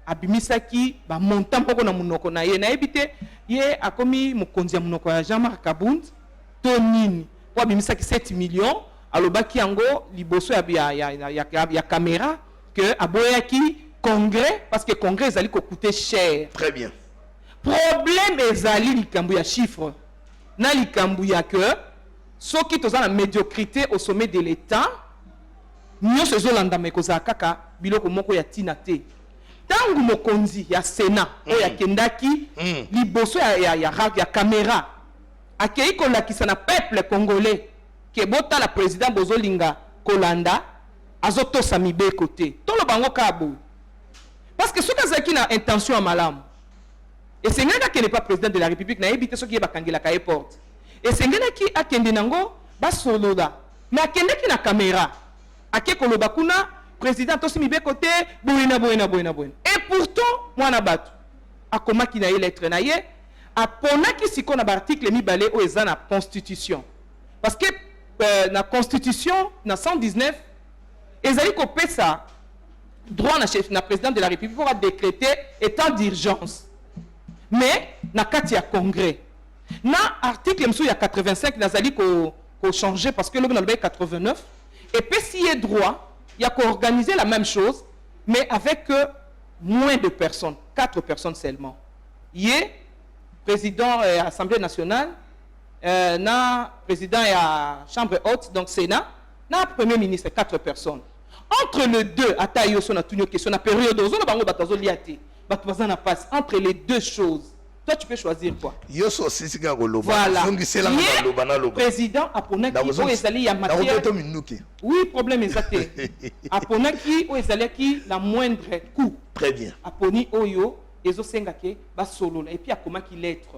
abimisaki ba montant poko na munoko na ye na ebite ye akomi mokonzi ya munoko ya Jean-Marc Kabound to nini po abimisaki 7 millions alobaki yango liboso ya caméra que aboyaki congrès parce que congrès ezali ko coûter cher. Très bien. Problème ezali likambu ya chiffre na likambu ya que soki toza na médiocrité au sommet de l'état nyonso ezolanda mekoza kaka biloko moko ya tina te tangu mokonzi ya Sénat oyo akendaki liboso ya caméra akei kolakisa na peuple congolais ke bota la président bozolinga kolanda azotosa mibeko te tolo bango kabo parce que soki azalaki na intention ya malamu esengeli akende pas président de la république na yebi te soki ye bakangelaka ye porte esengeli akende nango basolola mais akendeki na caméra ake koloba kuna président tosi mibeko te boyena et pourtant mwana bato akomaki na ye lettre na ye aponaki siko na article mibale o eza na constitution parce que na constitution na 119 ezali kopesa droit na chef na président de la république pour décréter état d'urgence mais na kati ya congrès na article msou ya 85 nazali ko changer parce que le na 89 et puis s'il y a droit il y a qu'organiser la même chose mais avec moins de personnes 4 personnes seulement il y a président de l'Assemblée nationale na président de la chambre haute donc Sénat na premier ministre 4 personnes entre les deux atayo so na tunyo question na période ozo bango batazo liati batu bazana passe entre les deux choses toi tu peux choisir quoi yoso sisika koloba voilà le président aponaki o ezali ya matière oui problème exacté aponaki o ezali ki la moindre coût très bien aponi oyo ezo senga ke ba solo et puis akomaki lettre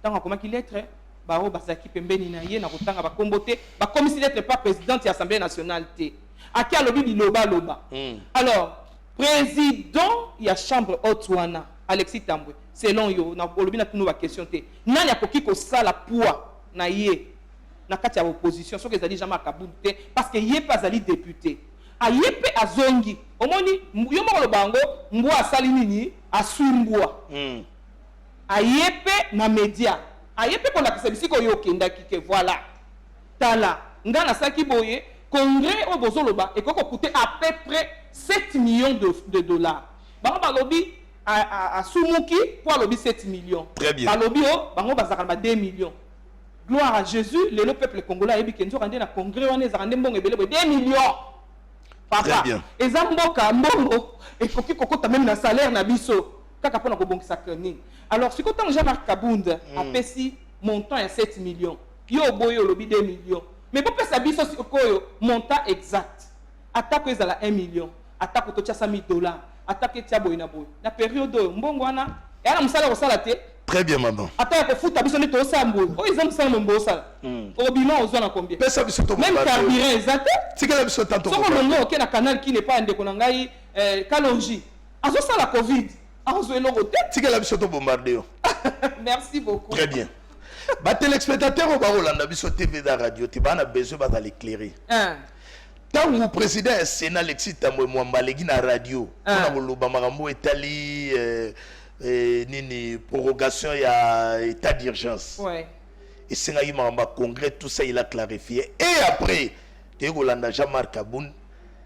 tant akomaki lettre ba o basaki pembeni na ye na kotanga ba kombote ba komisi lettre pas présidente de l'Assemblée nationale té aki alobi biloba loba alors président ya chambre haute wana Alexis Tambwe selon yo na olobi na tunu ba question te nani akoki ko sala poids na ye na kati ya opposition soki ezali Jean-Marc Kabound te parce que ye pas ali député a ye pe azongi omoni yo moko lobango mbo asali nini asumbwa ayepe na média ayepe pour la kisabisi ko yokenda kike voilà tala ngana saki boye congrès au bozoloba et koko coûter à peu près 7 millions de dollars bango balobi à sumuki pour lobi 7 millions très bien balobi o bango bazaka 2 millions gloire à Jésus le peuple congolais ebi kenzo kande na congrès wana ezakande mbongo ebele 2 millions papa ezamboka mbongo et koki kokota même na salaire na biso kaka pona ko bongisa kani alors si kotan Jean-Marc Kabunda a pesi montant à 7 millions yo boyo lobi 2 millions mais pour pesa biso si koyo montant exact attaque ezala 1 million attaque to 100 000 $, attaque tia boy na boy na période mbongo wana yana musala ko sala te très bien maman attaque ko futa biso ni to sambo o ezam sambo mbo sala o bima ozana combien pesa biso to même carburant exact tikela biso tanto soko longo ok na canal qui n'est pas ndeko na ngai Kalonji azo sala covid azo eloko te tikela biso to bombarder merci beaucoup très bien ba téléspectateurs au Barolanda biso TV da radio te bana besoin ba l'éclairer tant le président Sénat Alexis Tambwe Mwamba legi na radio on a loba makambo etali nini prorogation ya état d'urgence ouais et c'est là makambo congrès tout ça il a clarifié et après te Rolanda Jean-Marc Kabunda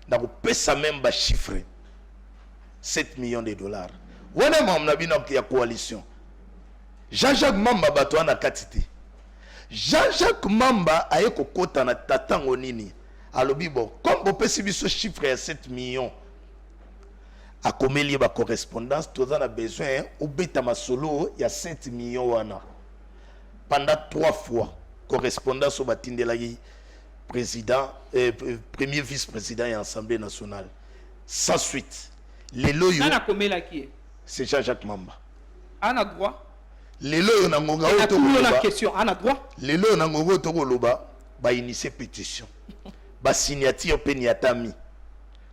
na ko pesa même ba chiffre 7 millions de dollars wana mamna bino ya coalition Jean-Jacques Mamba bato wana katite Jean-Jacques Mamba aye kokota na tatango nini alobi bon comme bo pesi biso chiffre ya 7 millions a komeli ba correspondance toza na besoin obeta masolo ya 7 millions wana pendant 3 fois correspondance au batindelaki président premier vice-président et assemblée nationale sans suite les loyo na komela qui c'est Jean-Jacques Mamba ana droit lelo yo na ngonga oto na question ana droit lelo na ngonga oto koloba ba initier pétition ba signature pe ni atami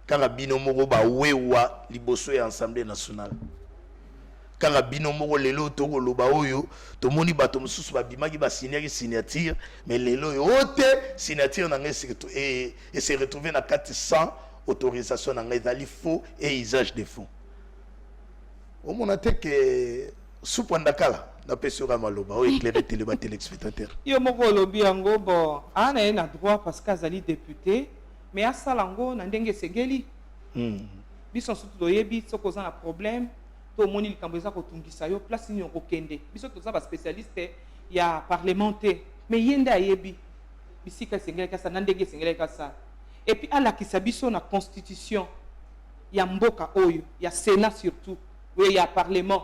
kanga bino moko ba wewa liboso ya assemblée nationale kanga bino moko lelo to koloba oyo to moni bato mususu ba bimaki ba signature mais lelo yo ote signature na ngai et se retrouver na 400 autorisation na ngai dali faux et usage de fonds au monate que Soupandakala na pesura maloba o éclairer téléspectateur yo moko lobi yango bon ana ena droit parce qu'azali député mais asalango na ndenge segeli biso surtout doyebi soko za na problème to moni likambo eza ko tungisa yo place ni ko kende biso to za ba spécialiste ya parlementaire mais yenda yebi bisika sengeli kasa na ndenge sengeli kasa et puis ala kisabiso na constitution ya mboka oyo ya Sénat surtout oui ya parlement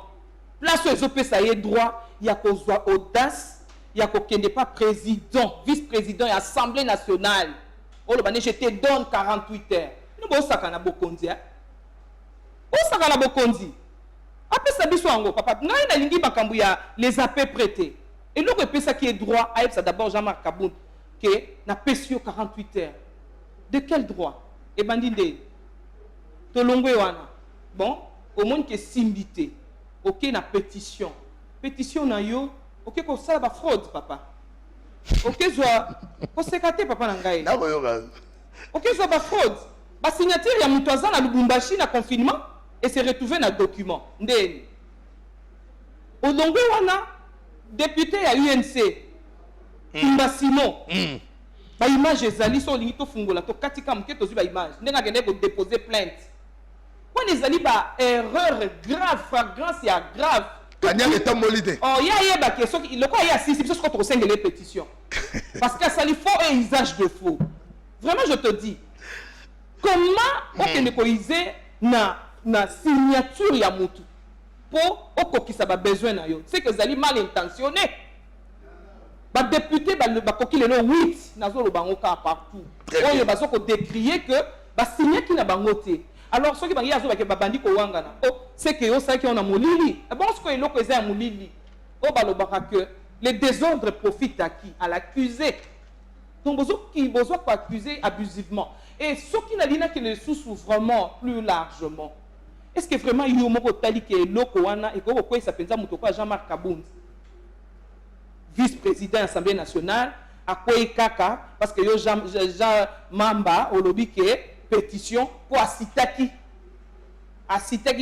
place où ça y est droit il y a kozwa audace il y a kokende pas président vice-président et assemblée nationale oh le bané je te donne 48 heures nous bo sakana bokonzi o sakana bokonzi après ça biso ngo papa ngai na lingi makambu ya les AP prêtés et le repesa qui est droit à ça d'abord Jean-Marc Kabunda que na pesio 48 heures de quel droit et bandinde to longwe wana bon au monde que simbité ok na pétition na yo ok ko sala ba fraude papa ok zwa ko sekate papa na ngai na boyoka ok zwa ba fraude ba signature ya mutu aza na Lubumbashi na confinement et se retrouver na document ndeni olongwe wana député ya UNC Kimba Simon ba image ezali so lingi to fungola to katika mke to zwi ba image ndenga kende ko déposer plainte quand ils allaient par erreur grave, flagrance et grave. Kanyang est molité. Oh, il y a des questions qui le quoi il y a 6 c'est qu'on trouve les pétitions. Parce que ça lui faut un usage de faux. Vraiment je te dis. Comment on peut coiser na signature ya mutu pour au qui ça va besoin na yo. C'est que zali mal intentionné. Ba député ba koki le 8 na zo lo bango ka partout. On ba so ko décrier que ba signer qui na bangote. Alors ceux qui bangi azo ba ke babandi ko wangana oh c'est que yo ça qui on a molili bon ce que eloko eza molili oh balobaka que le désordre profite à qui à l'accusé donc besoin quoi accuser abusivement et ceux qui n'a lina que les sous vraiment plus largement est-ce que vraiment yo moko tali ke eloko wana et ko ko ça penza mutoko Jean-Marc Kabunda vice-président de l'Assemblée nationale à quoi kaka parce que yo Jean Mamba olobi ke pétition pour asitaki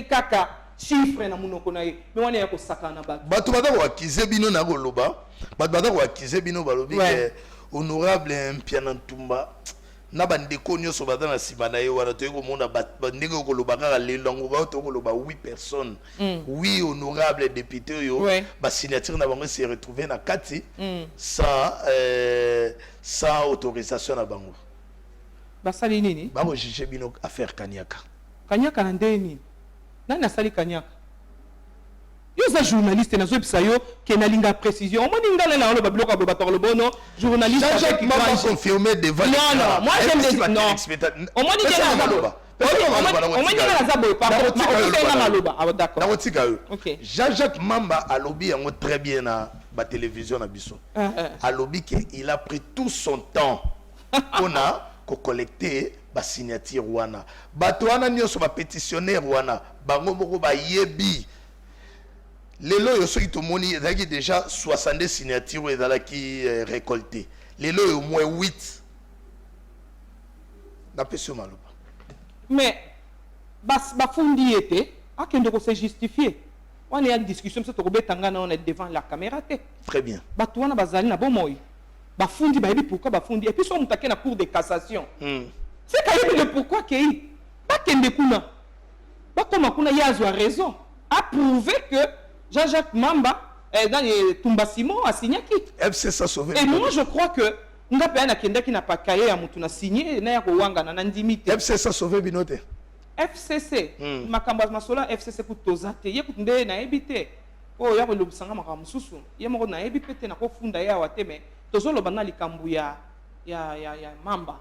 kaka chiffre na munoko na ye mais wana ya ko sakana bato bato badako akize bino na koloba bato badako akize bino balobi ke honorable Mpiana Ntumba na bandeko nyonso baza na nsima na ye wana toyei komona ndenge okoloba kaka lelo yango bao tokoloba 8 personnes 8 honorable député oyo basignature na bango se retrouve na kati sans autorisation na bango basali nini bango juge bino affaire Kanyaka na ndeni nani asali Kanyaka yo za journaliste na zoebisa yo ke nalinga précision omoni ngala na oloba biloko abo bato lobono journaliste avec grand confirmé devant non moi j'aime les non omoni ngala na zabo omoni ngala na zabo pardon ma maloba ah d'accord na kotika yo Jean-Jacques Mamba alobi yango très bien na ba télévision na biso alobi ke il a pris tout son temps on a collecter ba signature wana bato wana nyonso ba pétitionnaire wana bango moko ba yebi lelo yo soki tomoni ezalaki déjà 62 signatures ezalaki récolté lelo yo moins 8 napesi yo maloba mais bafundi ete akende ko se justifier wana ya discussion so tokobetanga na on est devant la caméra te très bien bato wana bazali na bomoi bafundi bayebi pourquoi bafundi et puis so mutake na cour de cassation c'est kayebi le pourquoi kei bakende kuna bakoma kuna yazwa raison a prouvé que Jean-Jacques Mamba dans les Tumba Simon a signé qui FCC a sauvé et moi je crois que nga pe na kenda ki na pa kaye ya mutu na signé na ya ko wanga na ndimite FCC a sauvé binote FCC makamba masola FCC pour tozate ye kutunde na ebite o ya ko lobisanga makamu susu ye moko na ebi pete na ko funda ya wateme tozolo bana likambu ya Mamba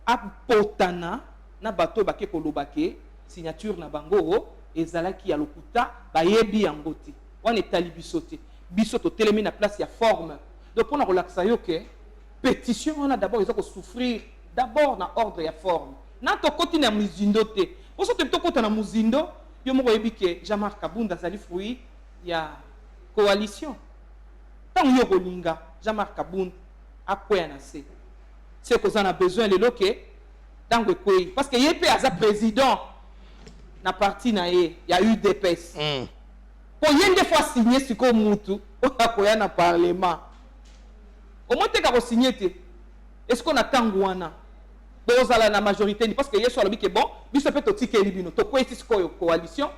apotana na bato bake kolobake signature na bango ezalaki ya lokuta bayebi yango te wana etali biso te biso totelemi na place ya forme donc mpona kolakisa yo ke pétition wana d'abord eza kosouffrir d'abord na ordre ya forme na tokoti na muzindo te poso tokota na muzindo yo moko oyebi ke Jean-Marc Kabunda azali fruit ya coalition ntango yo kolinga Jean-Marc Kabunda akwea na se se koza na besoin lelo ke ntango ekwei parce que ye mpe aza président na parti na ye ya UDPS po ye nde fois signé siko mutu okoya na parlement omoteka ko signé te est-ce qu'on attend wana bozala na majorité ni parce que yeso alobi ke bon biso pe totikeli bino tokwesi sikoyo coalition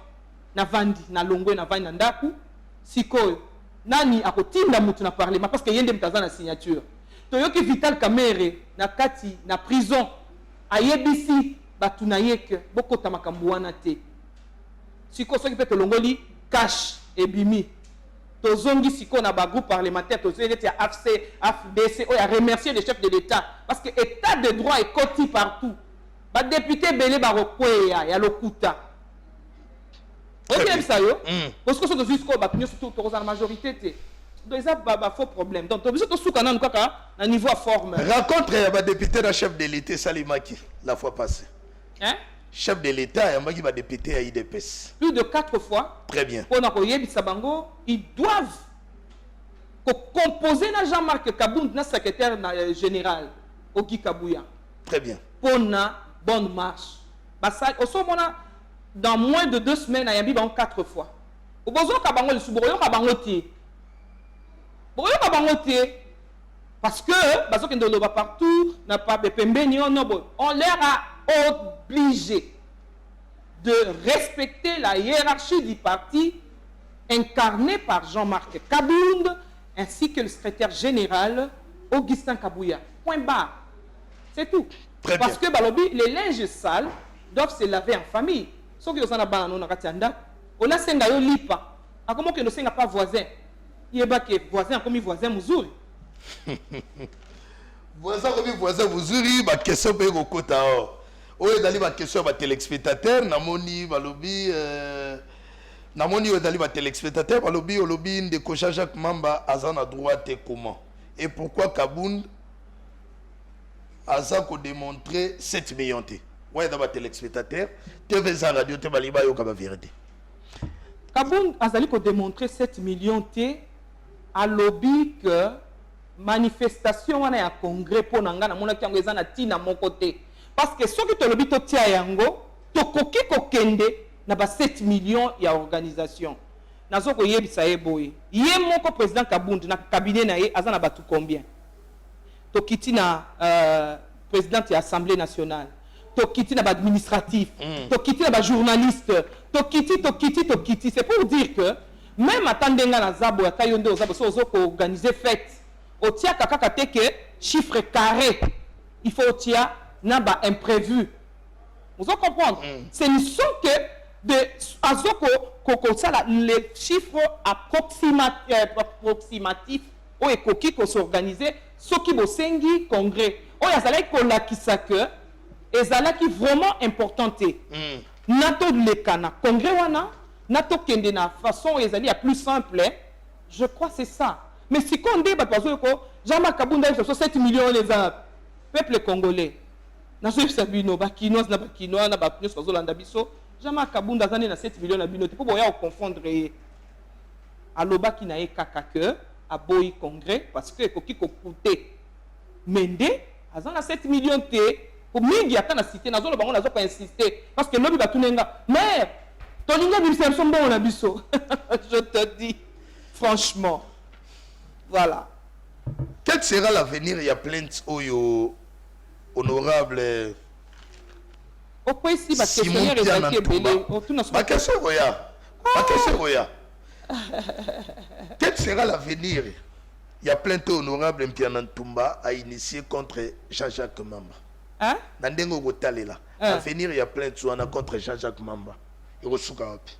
na vandi na longwe na vandi na ndaku sikoyo nani akotinda mutu na parlement parce que ye nde mutaza na signature toyoki Vital Kamerhe na kati na prison ayebisi batu na yeke bokota makambo wana te siko soki pe tolongoli cash ebimi tozongi siko na ba groupe parlementaire tozeli ya AFDC o ya remercier le chef de l'État parce que état de droit est coté partout ba député belé ba rokweya ya lokuta OK ça yo parce que so to jusqu'au ba pinyo surtout to na majorité te donc ça ba faux problème donc to biso to suka na kaka na niveau à forme rencontre ya ba député na chef de l'État Salimaki la fois passée hein chef de l'État et va député à IDPS. Plus de 4 fois. Très bien. Pour Sabango, ils doivent composer na Jean-Marc Kabund, na secrétaire général Oki Kabouya. Très bien. Pour na bonne marche. Dans moins de 2 semaines, il y a 4 fois. Au besoin Kabango le Subroyo Kabango tie. Boyo Kabango tie. Parce que parce que dans partout n'a pas pembeni on leur a obligé de respecter la hiérarchie du parti incarnée par Jean-Marc Kabund ainsi que le secrétaire général Augustin Kabouya. Point barre. C'est tout. Très parce bien. Que balobi, les linges sales doivent se laver en famille. Sauf que vous en avez on a senga yo lipa. A comment que nous senga pas voisin. Il est que voisin comme voisin Muzuri. Voisin comme voisin Muzuri, ma question peut au côté. Oye dali ma question ba téléspectateur namoni balobi namoni oye dali ba téléspectateur balobi olobi ndeko Jean-Jacques Mamba azana droite et comment et pourquoi Kabund aza ko démontrer 7 millions té. Ouais dans ba téléspectateur TV za radio te baliba yo ka ba vérité. Kabund azali ko démontrer 7 millions té à lobby que manifestation wana ya congrès pour nanga na mona kiango eza na tina mon côté parce que ceux qui te lobby to tia yango to koki ko kende na ba 7 millions ya organisation nazo ko yebisa ye boye ye moko président Kabund na cabinet na ye azana batu combien tokiti na président ya assemblée nationale tokiti na ba administratif tokiti na ba journaliste tokiti c'est pour dire que même attendenga na zabo ya kayonde ozabo so ozo ko organiser fête otia kaka te que chiffre carré il faut otia na ba imprévu vous allez comprendre ce ne sont que de azoko ça les chiffres approximatifs au ekoki ko s'organiser ce qui bosengi congrès o yazala ko lakisa que ezala qui vraiment importante nato lekana congrès wana nato kende na façon ezali ya plus simple je crois c'est ça mais si qu'on dit ba pazo ko Jean-Marc Kabunda il faut 7 millions les peuple congolais na so sabino ba kinois na ba kinois na ba plus ko zolanda biso Jean-Marc Kabunda zane na 7 millions na bino te po boya confondre aloba ki na ye kaka que a boy congrès parce que ekoki ko coûter mende azana 7 millions te pour mingi ata na cité nazo lo bango nazo pas insister parce que lobi batunenga mais tolinga biso sombo na biso je te dis franchement voilà. Quel sera l'avenir? Il y a plainte oyo honorable pourquoi ici ba questionnaire est belé ba question roya quel sera l'avenir? Il y a plainte honorable Mpianantumba a initié contre Jean-Jacques Mamba. Hein? Nandengo gotalela. L'avenir il y a plainte contre Jean-Jacques Mamba. Et resuka wapi?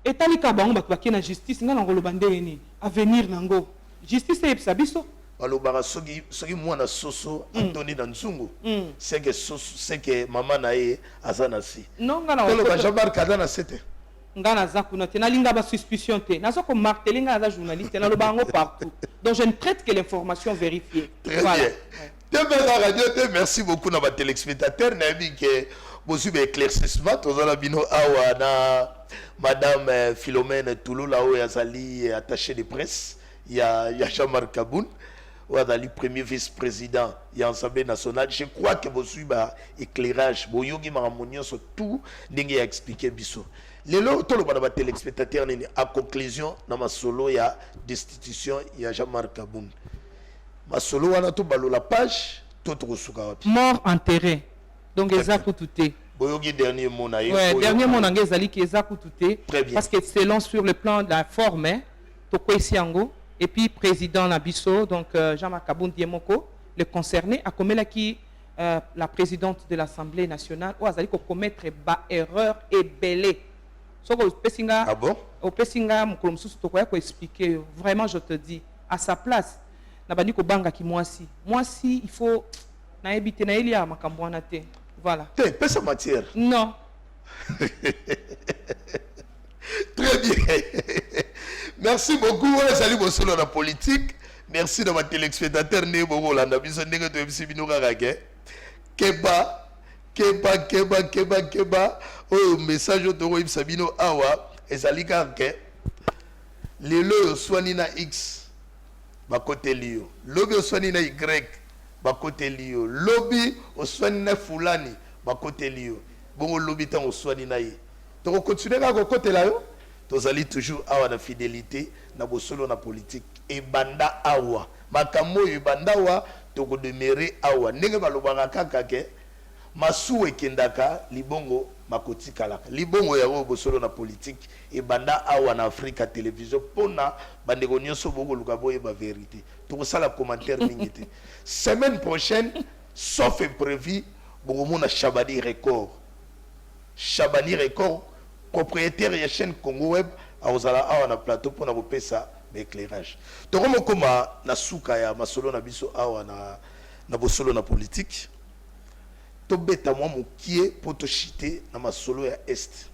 Etalika bango bakaki na justice ngana ngolo bandeni avenir nango. Justice e biso. Balobara soki mwana soso Anthony Nanzungu. C'est que maman na ye azana si. Non ngana ko ba Jean-Marc Kadana c'était. Ngana za kuna te na linga ba suspicion te. Nazo ko marteler ngana za journaliste na lobango partout. Donc je ne traite que l'information vérifiée. Très voilà. Bien. Radio, merci beaucoup à nos téléspectateurs. Nabi que vous avez éclaircissement. Tous les bino awa na Madame Philomène Toulou là où yazali attaché de presse. Il y a Jean-Marc Kaboun, où yazali premier vice-président. Il y a l'Assemblée nationale. Je crois que vous avez éclairage. Vous yogi maramonio sur tout. N'engue expliqué biso. Les lots tout le monde a téléspectateurs à conclusion dans ma solo il y a destitution il y a Jean-Marc Kaboun. Ma solo wana to balo la page tout resuka wapi mort enterré donc exact tout est boyogi dernier mot na ye ouais dernier mot na ngezali ki exact tout est parce que selon sur le plan de la forme to kwesiango et puis président Nabiso donc Jean-Marc Kaboun Diemoko le concerné a commis la présidente de l'Assemblée nationale ou azali ko commettre ba erreur et belé soko pesinga ah bon au pesinga mukolo mususu to ko expliquer vraiment je te dis à sa place nabandi ko banga ki mwasi il faut na ebite na elia makambo wana te voilà te pesa matière non très bien merci beaucoup salut bosolo na politique merci de ma téléspectateur né bobo landa biso ndenge to ebisi bino kaka keba oh message to ebisa bino awa ezali kaka lelo swani na x bakote liyo lobi oswani na y bakote liyo lobi oswani na fulani bakote liyo bongo lobi tan oswani na ye to continuer ka kote la yo tozali toujours awa na fidélité na bosolo na politique e banda awa makambo e banda awa to ko demeurer awa ndenge balobaka kaka ke masu ekendaka libongo makoti kalaka libongo ya bosolo na politique et banda awa na Africa télévision pona bandeko nyonso boko luka boye ba vérité to ça la commentaire mingité semaine prochaine sauf imprévu bongo na Chabani Record propriétaire ya chaîne Congo Web a ozala awa na plateau pona ko pesa éclairage to comme koma na suka ya masolo na biso awa na bosolo na politique to beta moi mokie poto chiter na masolo ya est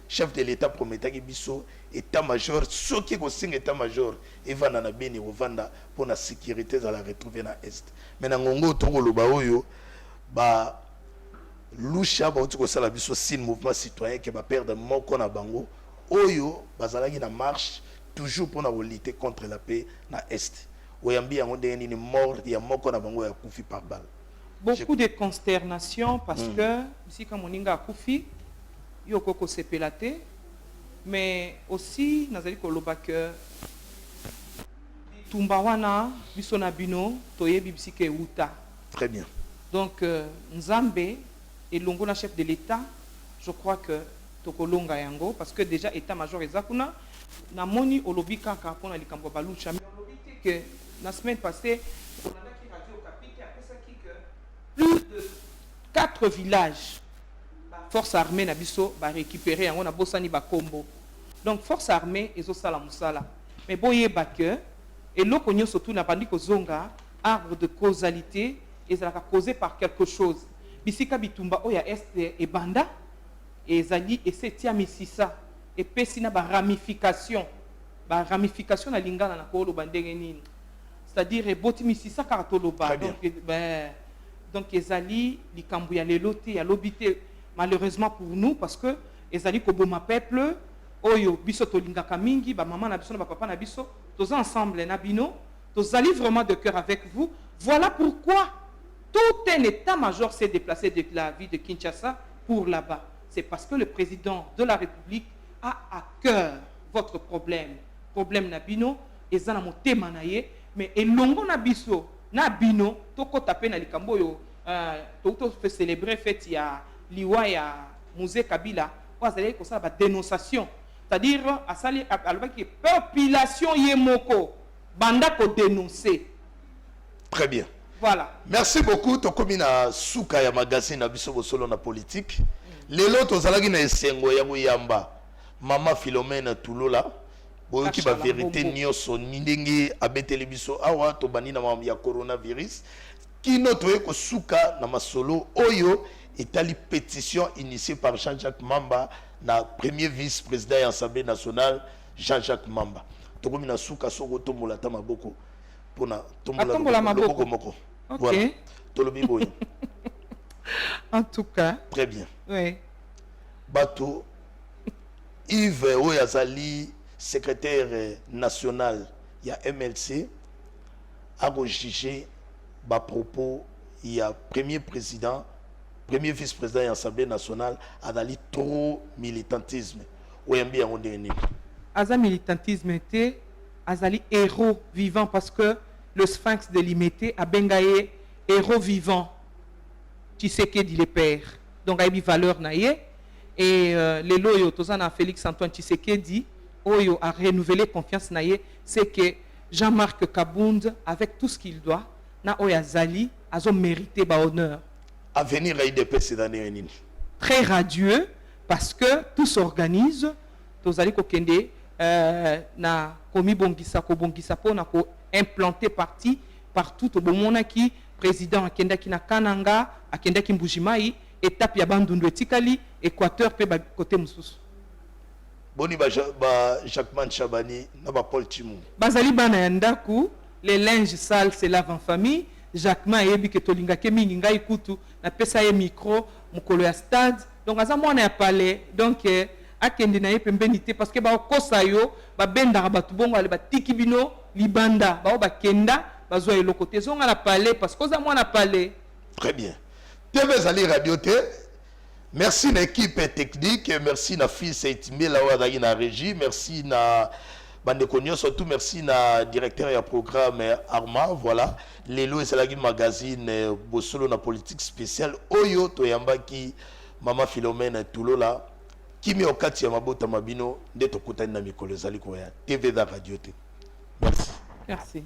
chef de l'état prometaki biso état-major soki ko singa état-major evanda na beni rovanda pour la sécurité za la retrouver na est mais na ngongo to ko loba oyo ba lusha ba ko sala biso sin mouvement citoyen que ba perdre moko na bango oyo bazalaki na marche toujours pour na lutter contre la paix na est oyambi yango ndeni ni mort ya moko na bango ya kufi par balle beaucoup de consternation parce que ici comme Moninga a kufi yoko ko sepelate mais aussi nazali ko loba que tumbawana biso na bino toyebi bisike uta. Très bien. Donc Nzambe et longo na chef de l'État, je crois que tokolonga yango parce que déjà état-major ezakuna na moni olobi kaka pona likambo balucha mais olobi que la semaine passée on a qui radio capite après ça qui que plus de 4 villages force armée na biso ba récupérer yango na bosani ba kombo. Donc force armée ezo sala musala mais boye ba que et loko nyo surtout na bandi ko zonga arbre de causalité ezalaka causé par quelque chose bisika bitumba oya este et banda et zali et setia misisa et pesina ba ramification na lingana na ko lo bandenge nini c'est-à-dire eboti misisa karatoloba donc ezali likambu ya lelote ya lobité malheureusement pour nous parce que ezali ko boma peuple oyo biso tolingaka mingi ba maman na biso na ba papa na biso tous ensemble na bino tous allez vraiment de cœur avec vous. Voilà pourquoi tout un état-major s'est déplacé de la ville de Kinshasa pour là-bas. C'est parce que le président de la République a à cœur votre problème. Problème na bino, et ça na motema na ye, mais elongo na biso, na bino, toko tapé na likambo yo, to fait célébrer fête ya liwa ya musée Kabila, vous allez comme ça ba dénonciation. C'est-à-dire à sali à qui population yemoko banda ko dénoncer. Très bien. Voilà. Merci beaucoup. Tokomina suka ya magazine na biso bosolo na politique. Lelo tozalaki na esengo ya yamba. Mama Philomène Toulola. Boyoki ba vérité nyoso ndenge abeteli biso awa to banina ma ya coronavirus. Kino toye ko suka na masolo oyo etali pétition initiée par Jean-Jacques Mamba na premier vice-président de l'Assemblée nationale Jean-Jacques Mamba. Tokomina suka soko tomola ta maboko pona tomola maboko moko. OK. Voilà. Tolobi boy. En tout cas. Très bien. Oui. Bato Yves Oyazali, secrétaire national il y a MLC a jugé ba propos il y a premier président premier vice-président de l'Assemblée nationale a dali trop militantisme oyambi yango ndeni aza militantisme était azali héros vivant parce que le sphinx de Limete a bengaye héros vivant Tshisekedi le père donc a eu valeur naie et les loyo tozana Félix Antoine Tshisekedi oyo a renouvelé confiance naie c'est que Jean-Marc Kabound avec tout ce qu'il doit na oyazali azo mérité ba honneur à venir à IDP cette année nini très radieux parce que tout s'organise tozali ko kende na komi bongisa ko bongisa pona ko implanter parti partout au bomona qui président akenda ki na Kananga akenda ki Mbujimai étape ya bandundu etikali Équateur pe ba côté mususu boni ba Jacquemin Chabani na ba Paul Timou bazali bana ya ndaku les linges sales se lavent en famille Jacquemin yebi ke tolinga ke mingi ngai kutu na pesa ye micro mukolo ya stade donc aza mwana ya palais donc akende na ye pembeni te parce que ba kosa yo ba benda ba tubongo ale ba tiki bino libanda ba kenda bazwa eloko te zonga na palais parce que za mwana palais. Très bien. TV Zali Radio T. Merci à l'équipe technique, merci na fils Etimé la wadagi na régie, merci na Bandekonyo, surtout merci na directeur et programme Arma, voilà. Lelo et Salagi magazine Bosolo na politique spéciale Oyo Toyambaki Mama Philomène Toulola Kimi Okati ya mabota mabino ndeto kutani na mikolo zali kwa TV da Radio T. Merci. Merci.